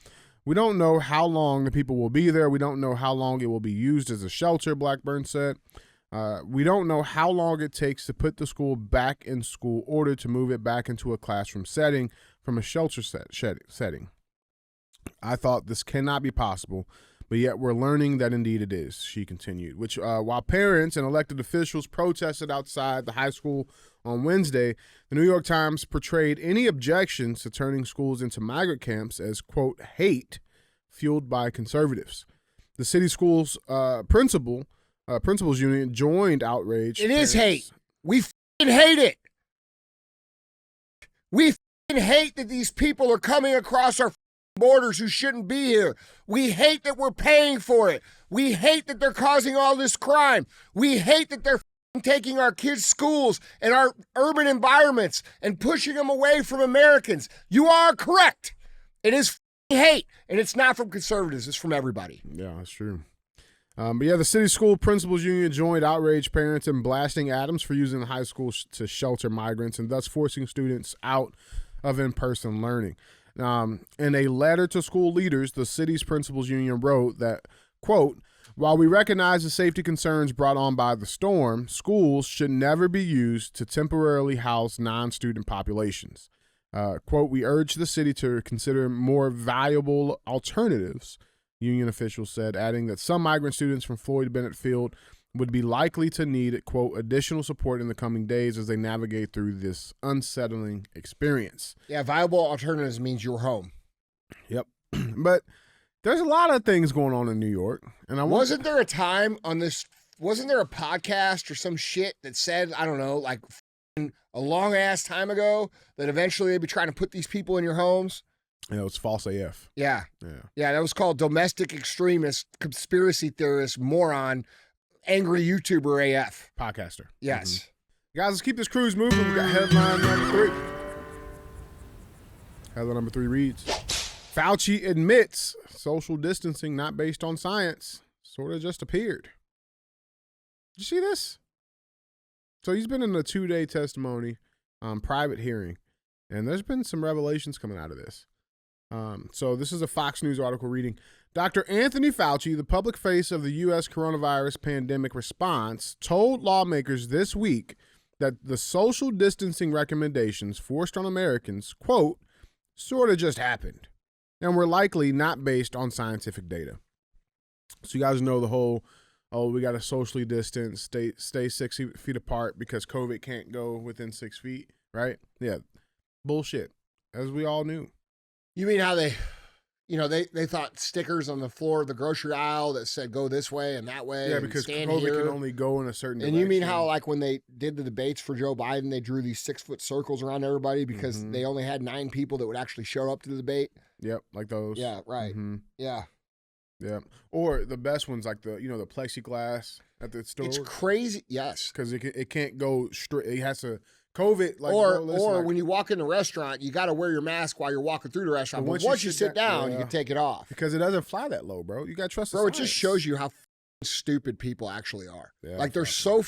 we don't know how long the people will be there. We don't know how long it will be used as a shelter, Blackburn said. We don't know how long it takes to put the school back in school order to move it back into a classroom setting from a shelter setting. I thought this cannot be possible, but yet we're learning that indeed it is, she continued, which while parents and elected officials protested outside the high school on Wednesday, the New York Times portrayed any objections to turning schools into migrant camps as, quote, hate fueled by conservatives. The city school's principals union joined outrage. It is hate. We f***ing hate it. We f***ing hate that these people are coming across our borders who shouldn't be here. We hate that we're paying for it. We hate that they're causing all this crime. We hate that they're taking our kids' schools and our urban environments and pushing them away from Americans. You are correct. It is hate, and it's not from conservatives. It's from everybody. Yeah, that's true. But yeah, the city school principals union joined outraged parents in blasting Adams for using the high school to shelter migrants and thus forcing students out of in-person learning. In a letter to school leaders, the city's principals union wrote that, quote, while we recognize the safety concerns brought on by the storm, schools should never be used to temporarily house non-student populations. Quote, we urge the city to consider more valuable alternatives, union officials said, adding that some migrant students from Floyd Bennett Field would be likely to need, quote, additional support in the coming days as they navigate through this unsettling experience. Yeah, viable alternatives means you're home. Yep. But there's a lot of things going on in New York. And wasn't there a time on this, wasn't there a podcast or some shit that said, I don't know, like a long ass time ago that eventually they'd be trying to put these people in your homes? Yeah, it's false AF. Yeah. Yeah, that was called domestic extremist, conspiracy theorist, moron, angry YouTuber AF. Podcaster. Yes. Mm-hmm. Guys, let's keep this cruise moving. We got headline number 3. Headline number 3 reads, Fauci admits social distancing not based on science sort of just appeared. Did you see this? So he's been in a 2-day testimony, private hearing, and there's been some revelations coming out of this. So this is a Fox News article reading, Dr. Anthony Fauci, the public face of the U.S. coronavirus pandemic response, told lawmakers this week that the social distancing recommendations forced on Americans, quote, sort of just happened and were likely not based on scientific data. So you guys know the whole oh, we got to socially distance, stay 6 feet apart because COVID can't go within 6 feet, right? Yeah, bullshit, as we all knew. You mean how they thought stickers on the floor of the grocery aisle that said go this way and that way? Yeah, because COVID can only go in a certain direction. And you mean how, like, when they did the debates for Joe Biden, they drew these 6-foot circles around everybody because they only had 9 people that would actually show up to the debate? Yep, like those. Yeah, right. Yeah. Yeah. Or the best ones, like the plexiglass at the store. It's crazy. Yes. Because it can't go straight. It has to COVID. Like, or when you walk in the restaurant, you got to wear your mask while you're walking through the restaurant. But once you sit down, you can take it off. Because it doesn't fly that low, bro. You got to trust the science. It just shows you how stupid people actually are. Yeah, like, they're so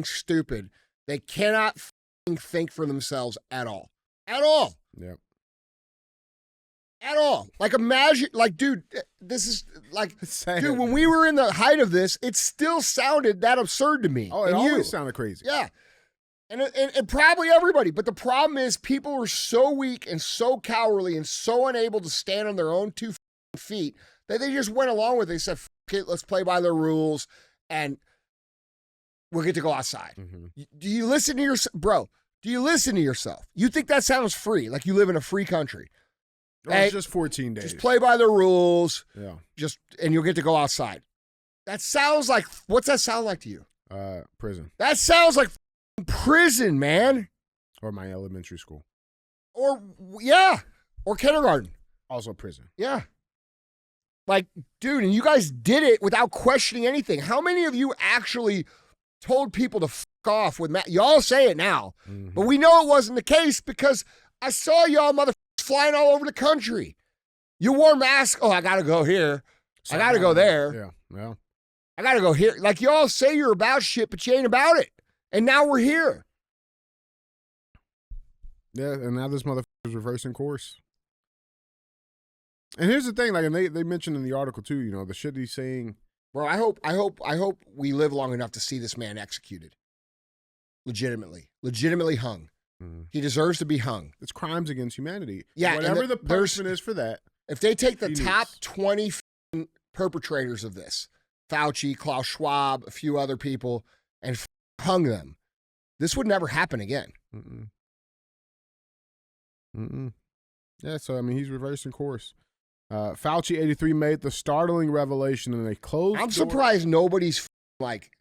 stupid. They cannot think for themselves at all. At all. Yep. At all. Like, imagine, like, dude, this is like, sad, dude, when we were in the height of this, it still sounded that absurd to me. Oh, it always sounded crazy. Yeah. And probably everybody. But the problem is people were so weak and so cowardly and so unable to stand on their own 2 feet that they just went along with it. They said, F it, let's play by their rules and we'll get to go outside. Do you listen to yourself? Bro, do you listen to yourself? You think that sounds free, like you live in a free country. It's just 14 days. Just play by the rules. Yeah. And you'll get to go outside. That sounds like, what's that sound like to you? Prison. That sounds like prison, man. Or my elementary school. Or kindergarten. Also prison. Yeah. Like, dude, and you guys did it without questioning anything. How many of you actually told people to f off with y'all say it now, but we know it wasn't the case because I saw y'all motherfuckers flying all over the country. You wore masks. Oh, I got to go here. I got to go there. Yeah. Well, I got to go here. Like, y'all say you're about shit, but you ain't about it. And now we're here. Yeah, and now this motherfucker's reversing course. And here's the thing, like, and they mentioned in the article too, you know, the shit he's saying. Bro, I hope we live long enough to see this man executed. Legitimately hung. He deserves to be hung. It's crimes against humanity. Yeah, whatever the punishment is for that. If they take the top 20 perpetrators of this, Fauci, Klaus Schwab, a few other people, and hung them, this would never happen again. Yeah, so I mean, he's reversing course. Fauci 83 made the startling revelation in a closed. I'm surprised nobody's like.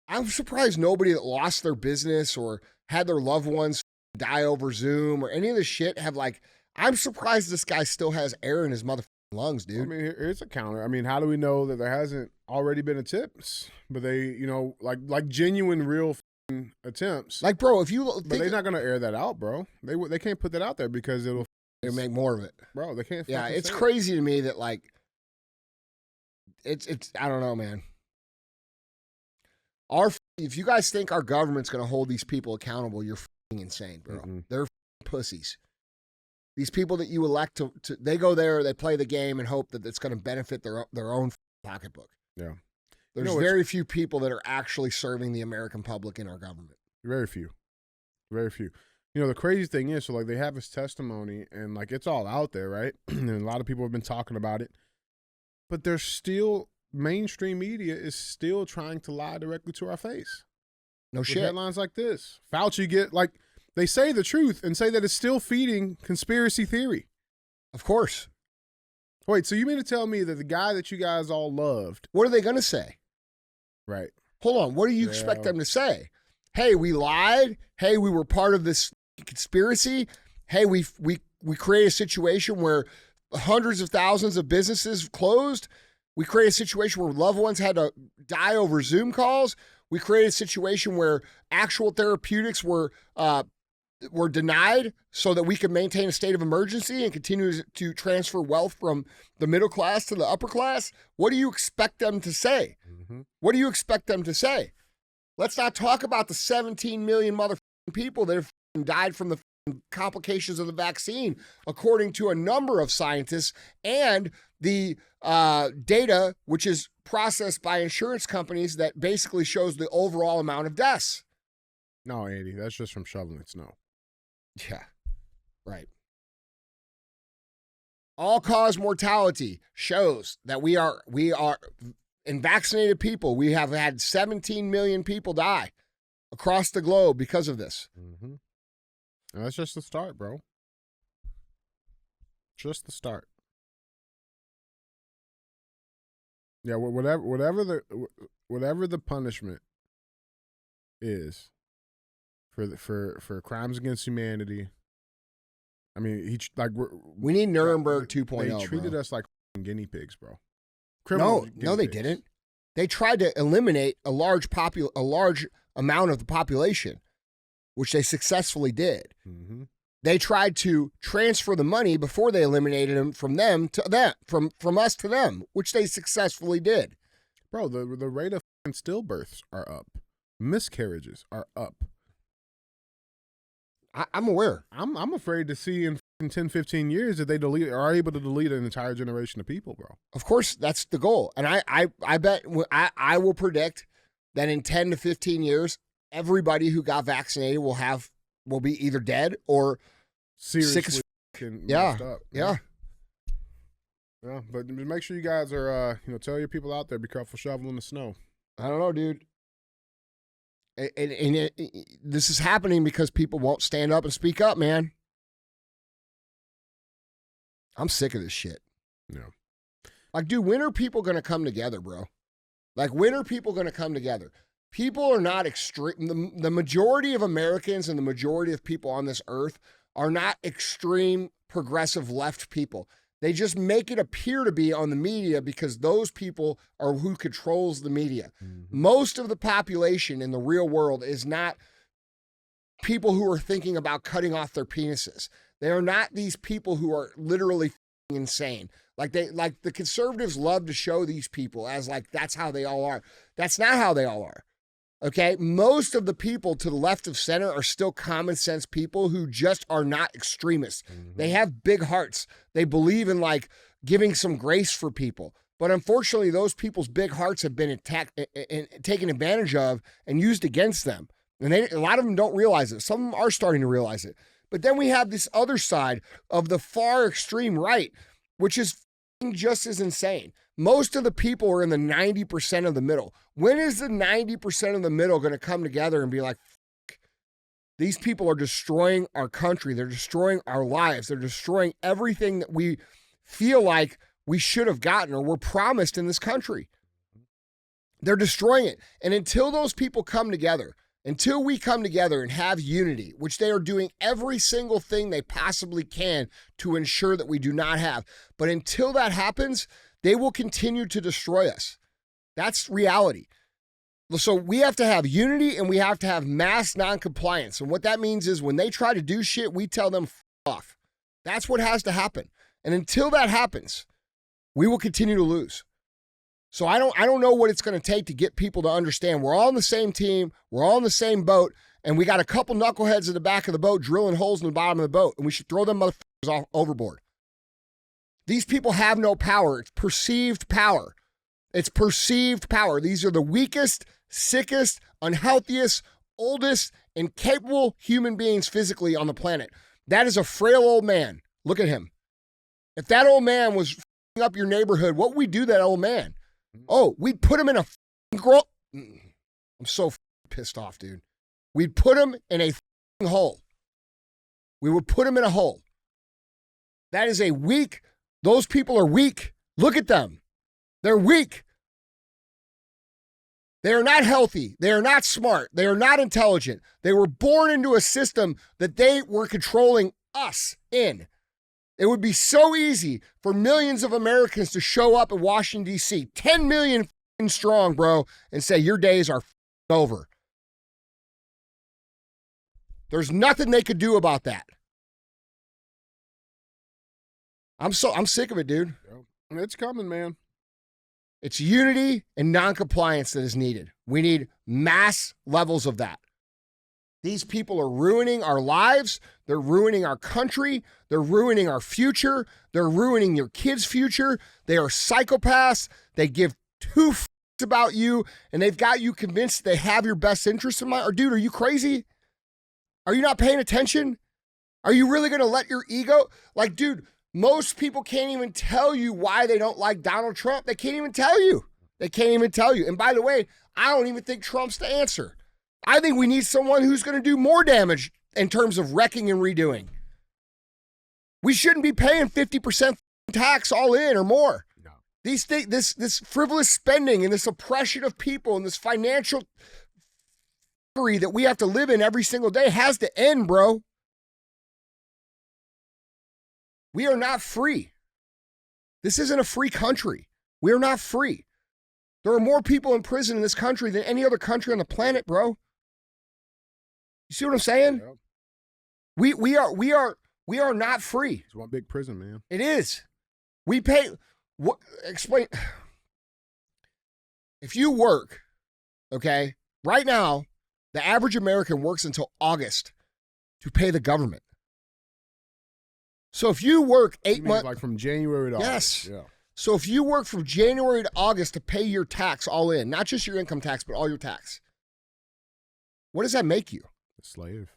I'm surprised nobody that lost their business or had their loved ones die over Zoom or any of this shit have like. I'm surprised this guy still has air in his motherfucking lungs, dude. I mean, here's a counter. I mean, how do we know that there hasn't already been attempts? But they, you know, like genuine, real attempts. Like, bro, if you. But they're not gonna air that out, bro. They can't put that out there because it'll. They'll make more of it, bro. They can't. Yeah, it's crazy to me that like. It's. I don't know, man. If you guys think our government's gonna hold these people accountable, you're insane, bro. They're pussies. These people that you elect to they go there, they play the game and hope that it's going to benefit their own pocketbook. Yeah. There's very few people that are actually serving the American public in our government. Very few. Very few. You know, the crazy thing is, so like they have his testimony and like it's all out there, right? And a lot of people have been talking about it. But there's still, mainstream media is still trying to lie directly to our face. No shit. Headlines like this. Fauci they say the truth and say that it's still feeding conspiracy theory. Of course. Wait, so you mean to tell me that the guy that you guys all loved. What are they going to say? Right. Hold on. What do you expect them to say? Hey, we lied. Hey, we were part of this conspiracy. Hey, we created a situation where hundreds of thousands of businesses closed. We created a situation where loved ones had to die over Zoom calls. We created a situation where actual therapeutics were denied so that we could maintain a state of emergency and continue to transfer wealth from the middle class to the upper class. What do you expect them to say? What do you expect them to say? Let's not talk about the 17 million motherfucking people that have died from the complications of the vaccine, according to a number of scientists, and the data, which is processed by insurance companies, that basically shows the overall amount of deaths. No, Andy, that's just from shoveling snow. Yeah, right. All-cause mortality shows that we are and vaccinated people. We have had 17 million people die across the globe because of this. Mm-hmm. And that's just the start, bro. Just the start. Yeah, whatever the punishment is for crimes against humanity. I mean, we need Nuremberg 2.0. They treated us like guinea pigs, bro. No, they didn't. They tried to eliminate a large amount of the population, which they successfully did. Mm-hmm. They tried to transfer the money before they eliminated them from them to them, from us to them, which they successfully did. Bro, the rate of stillbirths are up. Miscarriages are up. I'm aware. I'm afraid to see in 10, 15 years that they are able to delete an entire generation of people, bro. Of course, that's the goal. And I bet I will predict that in 10 to 15 years, everybody who got vaccinated will be either dead or seriously sick as messed up. Yeah. Yeah, but make sure you guys are, tell your people out there, be careful shoveling the snow. I don't know, dude. And this is happening because people won't stand up and speak up, man. I'm sick of this shit. Yeah. Like, dude, when are people going to come together, bro? Like, when are people going to come together? People are not extreme. The majority of Americans and the majority of people on this earth are not extreme progressive left people. They just make it appear to be on the media because those people are who controls the media. Mm-hmm. Most of the population in the real world is not people who are thinking about cutting off their penises. They are not these people who are literally insane. Like the conservatives love to show these people as like that's how they all are. That's not how they all are. Okay, most of the people to the left of center are still common sense people who just are not extremists. Mm-hmm. They have big hearts. They believe in like giving some grace for people. But unfortunately, those people's big hearts have been attacked and taken advantage of and used against them. And a lot of them don't realize it. Some of them are starting to realize it. But then we have this other side of the far extreme right, which is just as insane. Most of the people are in the 90% of the middle. When is the 90% of the middle going to come together and be like, these people are destroying our country. They're destroying our lives. They're destroying everything that we feel like we should have gotten or were promised in this country. They're destroying it. And until those people come together, until we come together and have unity, which they are doing every single thing they possibly can to ensure that we do not have. But until that happens, they will continue to destroy us. That's reality. So we have to have unity and we have to have mass noncompliance. And what that means is when they try to do shit, we tell them F off. That's what has to happen. And until that happens, we will continue to lose. So I don't know what it's going to take to get people to understand we're all on the same team, we're all in the same boat, and we got a couple knuckleheads in the back of the boat drilling holes in the bottom of the boat, and we should throw them motherfuckers off overboard. These people have no power. It's perceived power. It's perceived power. These are the weakest, sickest, unhealthiest, oldest, incapable human beings physically on the planet. That is a frail old man. Look at him. If that old man was f***ing up your neighborhood, what would we do to that old man? Oh, we'd put him in a I'm so pissed off, dude. We'd put him in a hole. We would put him in a hole. That is a weak, those people are weak. Look at them. They're weak. They are not healthy. They are not smart. They are not intelligent. They were born into a system that they were controlling us in. It would be so easy for millions of Americans to show up in Washington, D.C., 10 million strong, bro, and say your days are over. There's nothing they could do about that. I'm sick of it, dude. It's coming, man. It's unity and noncompliance that is needed. We need mass levels of that. These people are ruining our lives. They're ruining our country. They're ruining our future. They're ruining your kids' future. They are psychopaths. They give two f***s about you, and they've got you convinced they have your best interests in mind. Or, dude, are you crazy? Are you not paying attention? Are you really going to let your ego? Like, dude, most people can't even tell you why they don't like Donald Trump. They can't even tell you. They can't even tell you. And by the way, I don't even think Trump's the answer. I think we need someone who's going to do more damage in terms of wrecking and redoing. We shouldn't be paying 50% tax all in or more. No. These things, this frivolous spending and this oppression of people and this financial that we have to live in every single day has to end, bro. We are not free. This isn't a free country. We are not free. There are more people in prison in this country than any other country on the planet, bro. You see what I'm saying? Yep. We are not free. It's one big prison, man. It is. We pay. What? Explain. If you work, okay, right now, the average American works until August to pay the government. So if you work 8 months, like from January to August. Yes. Yeah. So if you work from January to August to pay your tax all in, not just your income tax, but all your tax, what does that make you? A slave.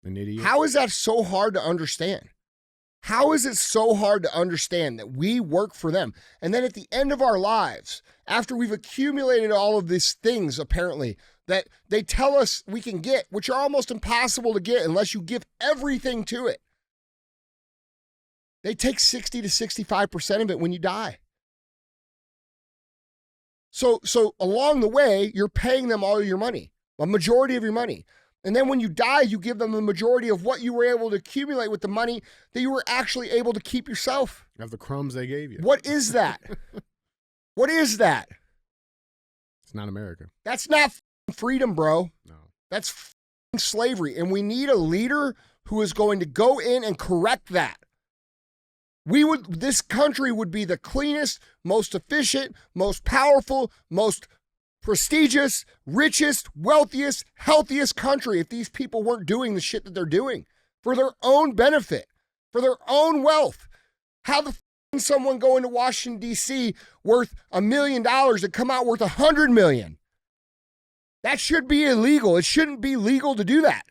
An idiot. How is that so hard to understand? How is it so hard to understand that we work for them? And then at the end of our lives, after we've accumulated all of these things, apparently, that they tell us we can get, which are almost impossible to get unless you give everything to it. They take 60 to 65% of it when you die. So along the way, you're paying them all your money, a majority of your money. And then when you die, you give them the majority of what you were able to accumulate with the money that you were actually able to keep yourself. Of the crumbs they gave you. What is that? What is that? It's not America. That's not freedom, bro. No. That's slavery. And we need a leader who is going to go in and correct that. This country would be the cleanest, most efficient, most powerful, most prestigious, richest, wealthiest, healthiest country if these people weren't doing the shit that they're doing for their own benefit, for their own wealth. How the f can someone go into Washington, D.C. worth $1 million and come out worth $100 million? That should be illegal. It shouldn't be legal to do that.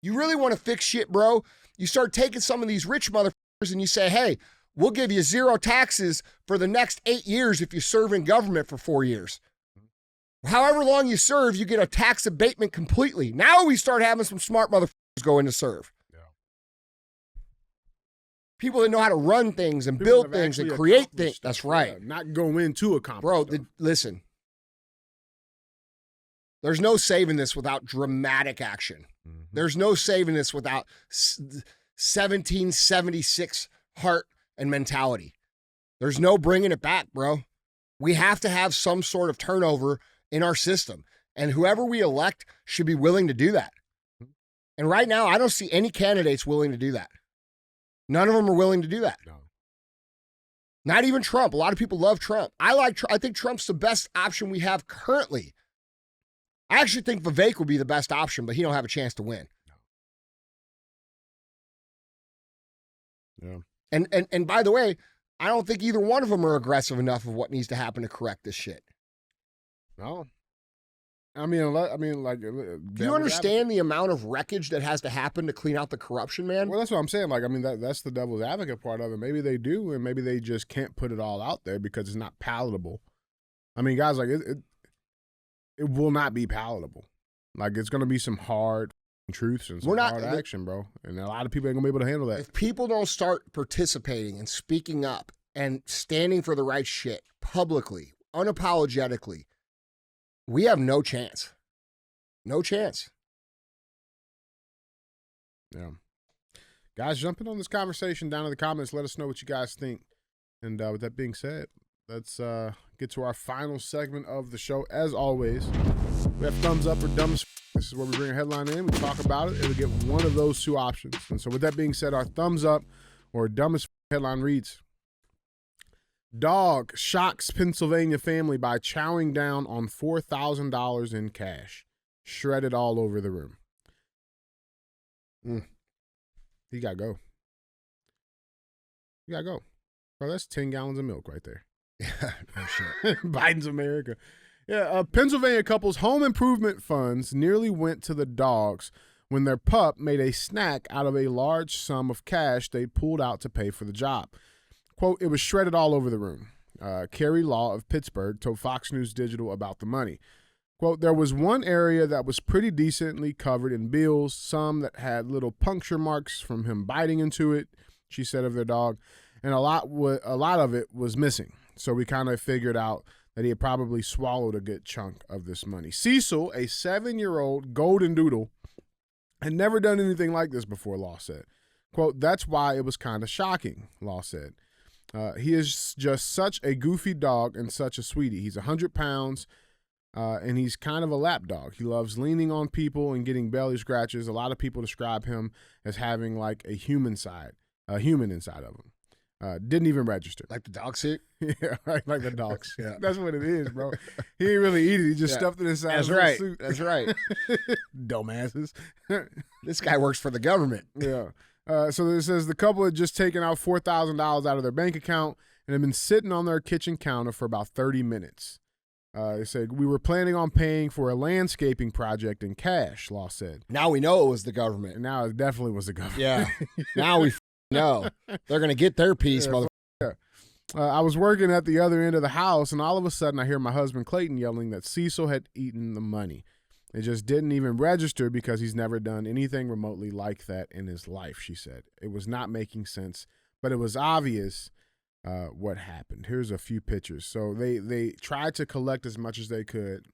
You really want to fix shit, bro? You start taking some of these rich motherfuckers and you say, hey, we'll give you 0 taxes for the next 8 years if you serve in government for 4 years. However long you serve, you get a tax abatement completely. Now we start having some smart motherfuckers go in to serve. Yeah. People that know how to run things and build things and create things. That's right. Yeah, not go into accomplish. Bro, listen. There's no saving this without dramatic action. Mm-hmm. There's no saving this without 1776 heart and mentality. There's no bringing it back, bro. We have to have some sort of turnover in our system. And whoever we elect should be willing to do that. And right now, I don't see any candidates willing to do that. None of them are willing to do that. No. Not even Trump. A lot of people love Trump. I think Trump's the best option we have currently. I actually think Vivek would be the best option, but he don't have a chance to win. Yeah. And by the way, I don't think either one of them are aggressive enough of what needs to happen to correct this shit. No. I mean, like, do you understand the amount of wreckage that has to happen to clean out the corruption, man? Well, that's what I'm saying. Like, I mean, that's the devil's advocate part of it. Maybe they do, and maybe they just can't put it all out there because it's not palatable. I mean, guys, like, it will not be palatable. Like, it's going to be some hard truths and some hard action, bro. And a lot of people ain't going to be able to handle that. If people don't start participating and speaking up and standing for the right shit publicly, unapologetically, we have no chance. No chance. Yeah. Guys, jump in on this conversation down in the comments. Let us know what you guys think. And with that being said, let's get to our final segment of the show. As always, we have thumbs up or dumb. This is where we bring a headline in. We talk about it. It'll get one of those two options. And so with that being said, our thumbs up or dumbest headline reads, dog shocks Pennsylvania family by chowing down on $4,000 in cash. Shredded all over the room. He got to go. You got to go. Bro, that's 10 gallons of milk right there. Yeah, no shit. Biden's America. Yeah, Pennsylvania couple's home improvement funds nearly went to the dogs when their pup made a snack out of a large sum of cash they pulled out to pay for the job. Quote, it was shredded all over the room. Carrie Law of Pittsburgh told Fox News Digital about the money. Quote, there was one area that was pretty decently covered in bills, some that had little puncture marks from him biting into it, she said of their dog, and a lot of it was missing. So we kind of figured out that he had probably swallowed a good chunk of this money. Cecil, a 7-year-old golden doodle, had never done anything like this before, Law said. Quote, that's why it was kind of shocking, Law said. He is just such a goofy dog and such a sweetie. He's 100 pounds, and he's kind of a lap dog. He loves leaning on people and getting belly scratches. A lot of people describe him as having like a human inside of him. Didn't even register. Like the dog suit? Yeah, right, like the dogs. Yeah. That's what it is, bro. He didn't really eat it. He just stuffed it inside That's his right. suit. That's right. Dumbasses. This guy works for the government. Yeah. So it says the couple had just taken out $4,000 out of their bank account and had been sitting on their kitchen counter for about 30 minutes. They said, we were planning on paying for a landscaping project in cash, Law said. Now we know it was the government. And now it definitely was the government. Yeah. Now we know. They're going to get their piece, Yeah, motherfucker. Yeah. I was working at the other end of the house, and all of a sudden I hear my husband Clayton yelling that Cecil had eaten the money. It just didn't even register because he's never done anything remotely like that in his life, she said. It was not making sense, but it was obvious what happened. Here's a few pictures. So they tried to collect as much as they could,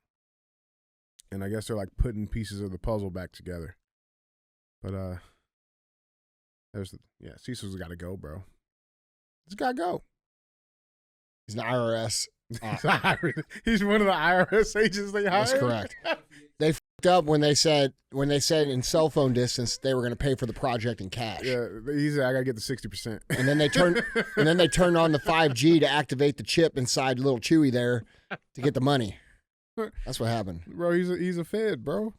and I guess they're like putting pieces of the puzzle back together. But Cecil's got to go, bro. He's got to go. He's an IRS. He's one of the IRS agents they hired. That's correct. They fucked up when they said in cell phone distance they were going to pay for the project in cash. Yeah, he said I got to get the 60%. And then they turned on the 5G to activate the chip inside little Chewy there to get the money. That's what happened. Bro, he's a Fed, bro.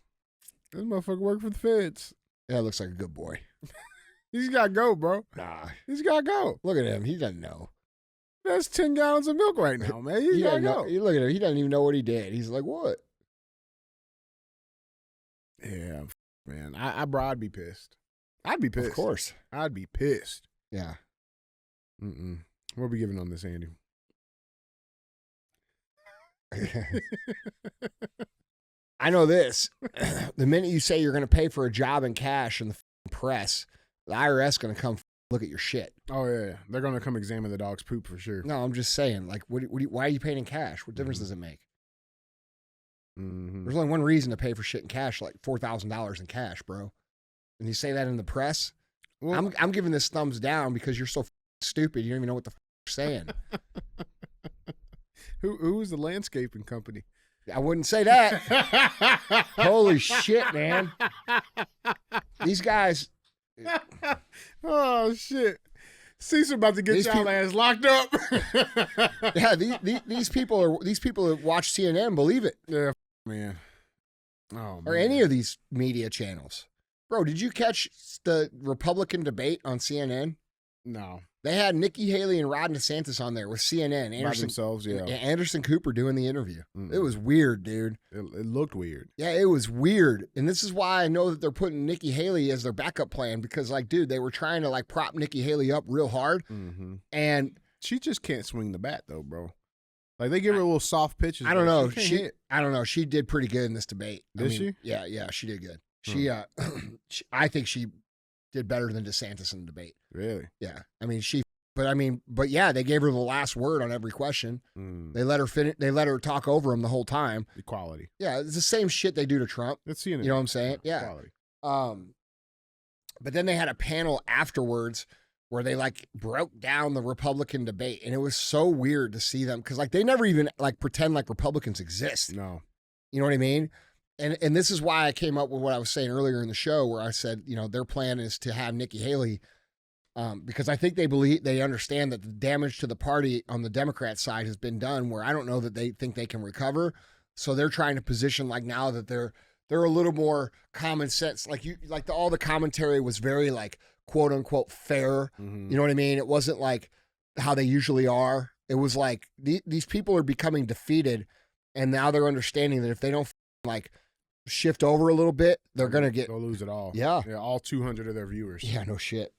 This motherfucker work for the Feds. Yeah, looks like a good boy. He's got to go, bro. Nah. He's got to go. Look at him. He doesn't know. That's 10 gallons of milk right now, man. He's got to go. You look at him. He doesn't even know what he did. He's like, what? Yeah, man. I'd be pissed. I'd be pissed. Of course. I'd be pissed. Yeah. What are we giving on this, Andy? I know this. The minute you say you're going to pay for a job in cash in the press, the IRS is going to come look at your shit. Oh, yeah. They're going to come examine the dog's poop for sure. No, I'm just saying, like, why are you paying in cash? What difference does it make? There's only one reason to pay for shit in cash, like $4,000 in cash, bro. And you say that in the press? Well, I'm giving this thumbs down because you're so stupid. You don't even know what the you're saying. Who is the landscaping company? I wouldn't say that. Holy shit, man. These guys. Oh, shit. Cecil about to get y'all ass locked up. Yeah, these people that watch CNN believe it. Yeah, man. Oh, man. Or any of these media channels. Bro, did you catch the Republican debate on CNN? No. They had Nikki Haley and Ron DeSantis on there with CNN. By themselves, yeah. Anderson Cooper doing the interview. It was weird, dude. It looked weird. Yeah, it was weird. And this is why I know that they're putting Nikki Haley as their backup plan because, like, dude, they were trying to, like, prop Nikki Haley up real hard. And she just can't swing the bat, though, bro. Like, they give her little soft pitches. I don't know. I don't know. She did pretty good in this debate. Did she? Yeah, she did good. I think she did better than DeSantis in the debate. Really? Yeah. But yeah, they gave her the last word on every question. They let her finish. They let her talk over him the whole time. Equality. Yeah, it's the same shit they do to Trump. Let's see. You know what I'm saying? Yeah. Equality. But then they had a panel afterwards where they like broke down the Republican debate, and it was so weird to see them because like they never even like pretend like Republicans exist. No. You know what I mean? And this is why I came up with what I was saying earlier in the show, where I said, you know, their plan is to have Nikki Haley. Because I think they understand that the damage to the party on the Democrat side has been done where I don't know that they think they can recover. So they're trying to position like now that they're a little more common sense. Like all the commentary was very like quote unquote fair. You know what I mean? It wasn't like how they usually are. It was like these people are becoming defeated and now they're understanding that if they don't like shift over a little bit, they'll lose it all. Yeah. All 200 of their viewers. Yeah, no shit.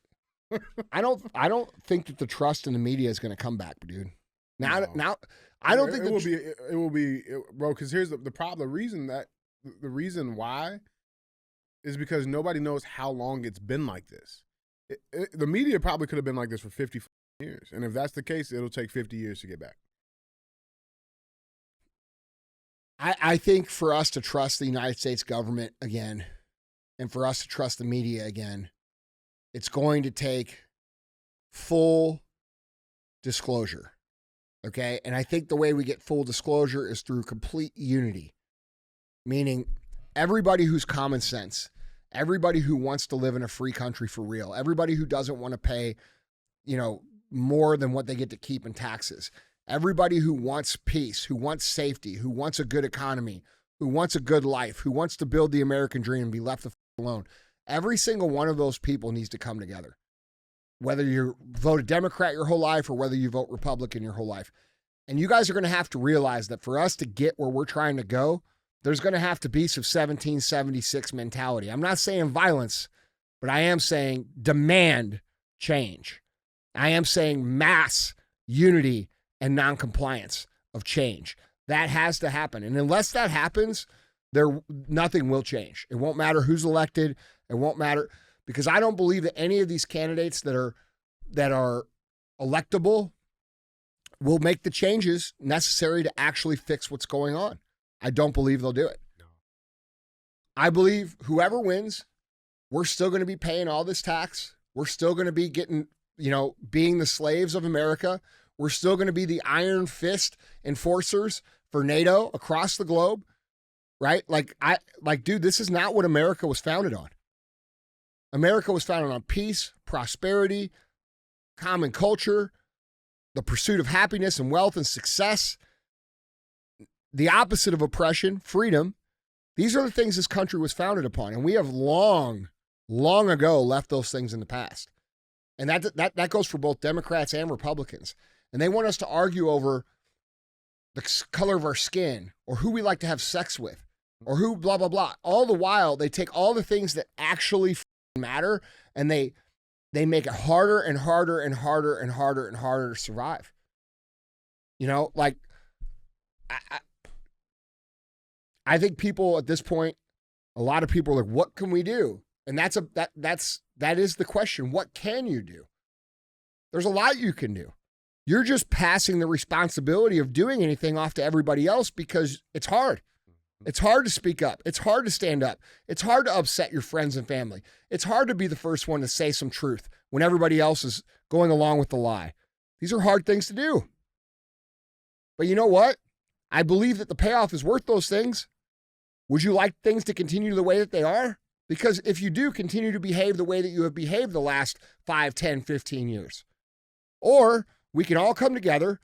I don't think that the trust in the media is going to come back, dude. Now, I don't think it will be, bro. Because here's the problem. The reason why is because nobody knows how long it's been like this. The media probably could have been like this for 50 years, and if that's the case, it'll take 50 years to get back. I think for us to trust the United States government again, and for us to trust the media again, it's going to take full disclosure, okay? And I think the way we get full disclosure is through complete unity, meaning everybody who's common sense, everybody who wants to live in a free country for real, everybody who doesn't want to pay, more than what they get to keep in taxes, everybody who wants peace, who wants safety, who wants a good economy, who wants a good life, who wants to build the American dream and be left alone. Every single one of those people needs to come together. Whether you vote a Democrat your whole life or whether you vote Republican your whole life. And you guys are going to have to realize that for us to get where we're trying to go, there's going to have to be some 1776 mentality. I'm not saying violence, but I am saying demand change. I am saying mass unity and noncompliance of change. That has to happen. And unless that happens, nothing will change. It won't matter who's elected. It won't matter, because I don't believe that any of these candidates that are electable will make the changes necessary to actually fix what's going on. I don't believe they'll do it. No. I believe whoever wins, we're still going to be paying all this tax. We're still going to be getting, being the slaves of America. We're still going to be the iron fist enforcers for NATO across the globe, right? Dude, this is not what America was founded on. America was founded on peace, prosperity, common culture, the pursuit of happiness and wealth and success, the opposite of oppression, freedom. These are the things this country was founded upon, and we have long ago left those things in the past. And that goes for both Democrats and Republicans. And they want us to argue over the color of our skin or who we like to have sex with or who blah, blah, blah. All the while, they take all the things that actually matter and they make it harder and harder and harder and harder and harder to survive. I think people at this point, a lot of people are like, what can we do? And that is the question. What can you do? There's a lot you can do. You're just passing the responsibility of doing anything off to everybody else because it's hard. It's hard to speak up. It's hard to stand up. It's hard to upset your friends and family. It's hard to be the first one to say some truth when everybody else is going along with the lie. These are hard things to do. But you know what? I believe that the payoff is worth those things. Would you like things to continue the way that they are? Because if you do continue to behave the way that you have behaved the last 5, 10, 15 years, or we can all come together,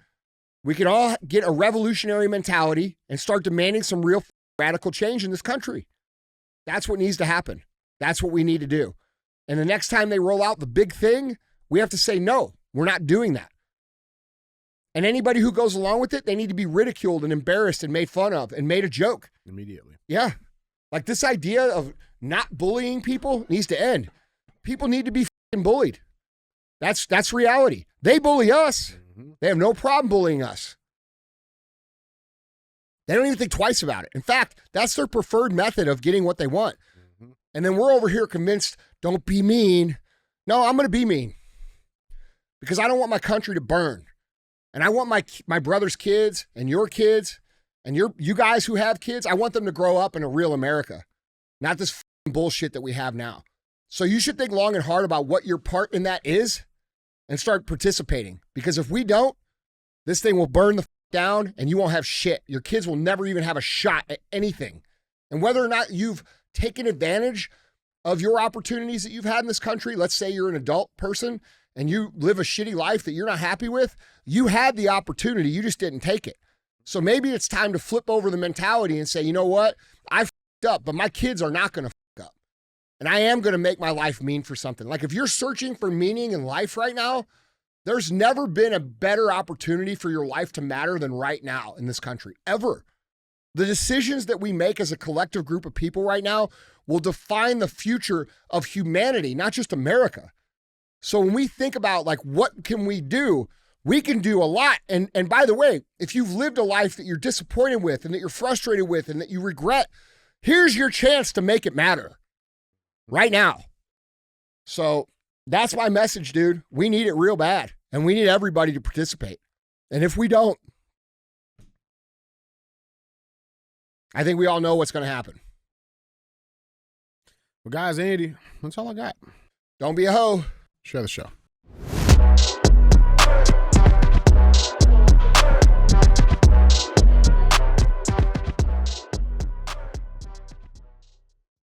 we can all get a revolutionary mentality and start demanding some real radical change in this country. That's what needs to happen. That's what we need to do. And the next time they roll out the big thing, we have to say, no, we're not doing that. And anybody who goes along with it, they need to be ridiculed and embarrassed and made fun of and made a joke. Immediately. Yeah. Like this idea of not bullying people needs to end. People need to be bullied. That's reality. They bully us. Mm-hmm. They have no problem bullying us. They don't even think twice about it. In fact, that's their preferred method of getting what they want. Mm-hmm. And then we're over here convinced, don't be mean. No, I'm going to be mean because I don't want my country to burn. And I want my brother's kids and your kids and you guys who have kids, I want them to grow up in a real America, not this bullshit that we have now. So you should think long and hard about what your part in that is and start participating. Because if we don't, this thing will burn the down and you won't have shit. Your kids will never even have a shot at anything. And whether or not you've taken advantage of your opportunities that you've had in this country, let's say you're an adult person and you live a shitty life that you're not happy with, you had the opportunity, you just didn't take it. So maybe it's time to flip over the mentality and say, you know what? I f***ed up, but my kids are not going to f*** up. And I am going to make my life mean for something. Like if you're searching for meaning in life right now, there's never been a better opportunity for your life to matter than right now in this country, ever. The decisions that we make as a collective group of people right now will define the future of humanity, not just America. So when we think about like what can we do, we can do a lot. And by the way, if you've lived a life that you're disappointed with and that you're frustrated with and that you regret, here's your chance to make it matter right now. So that's my message, dude. We need it real bad, and we need everybody to participate. And if we don't, I think we all know what's going to happen. Well, guys, Andy, that's all I got. Don't be a hoe. Share the show.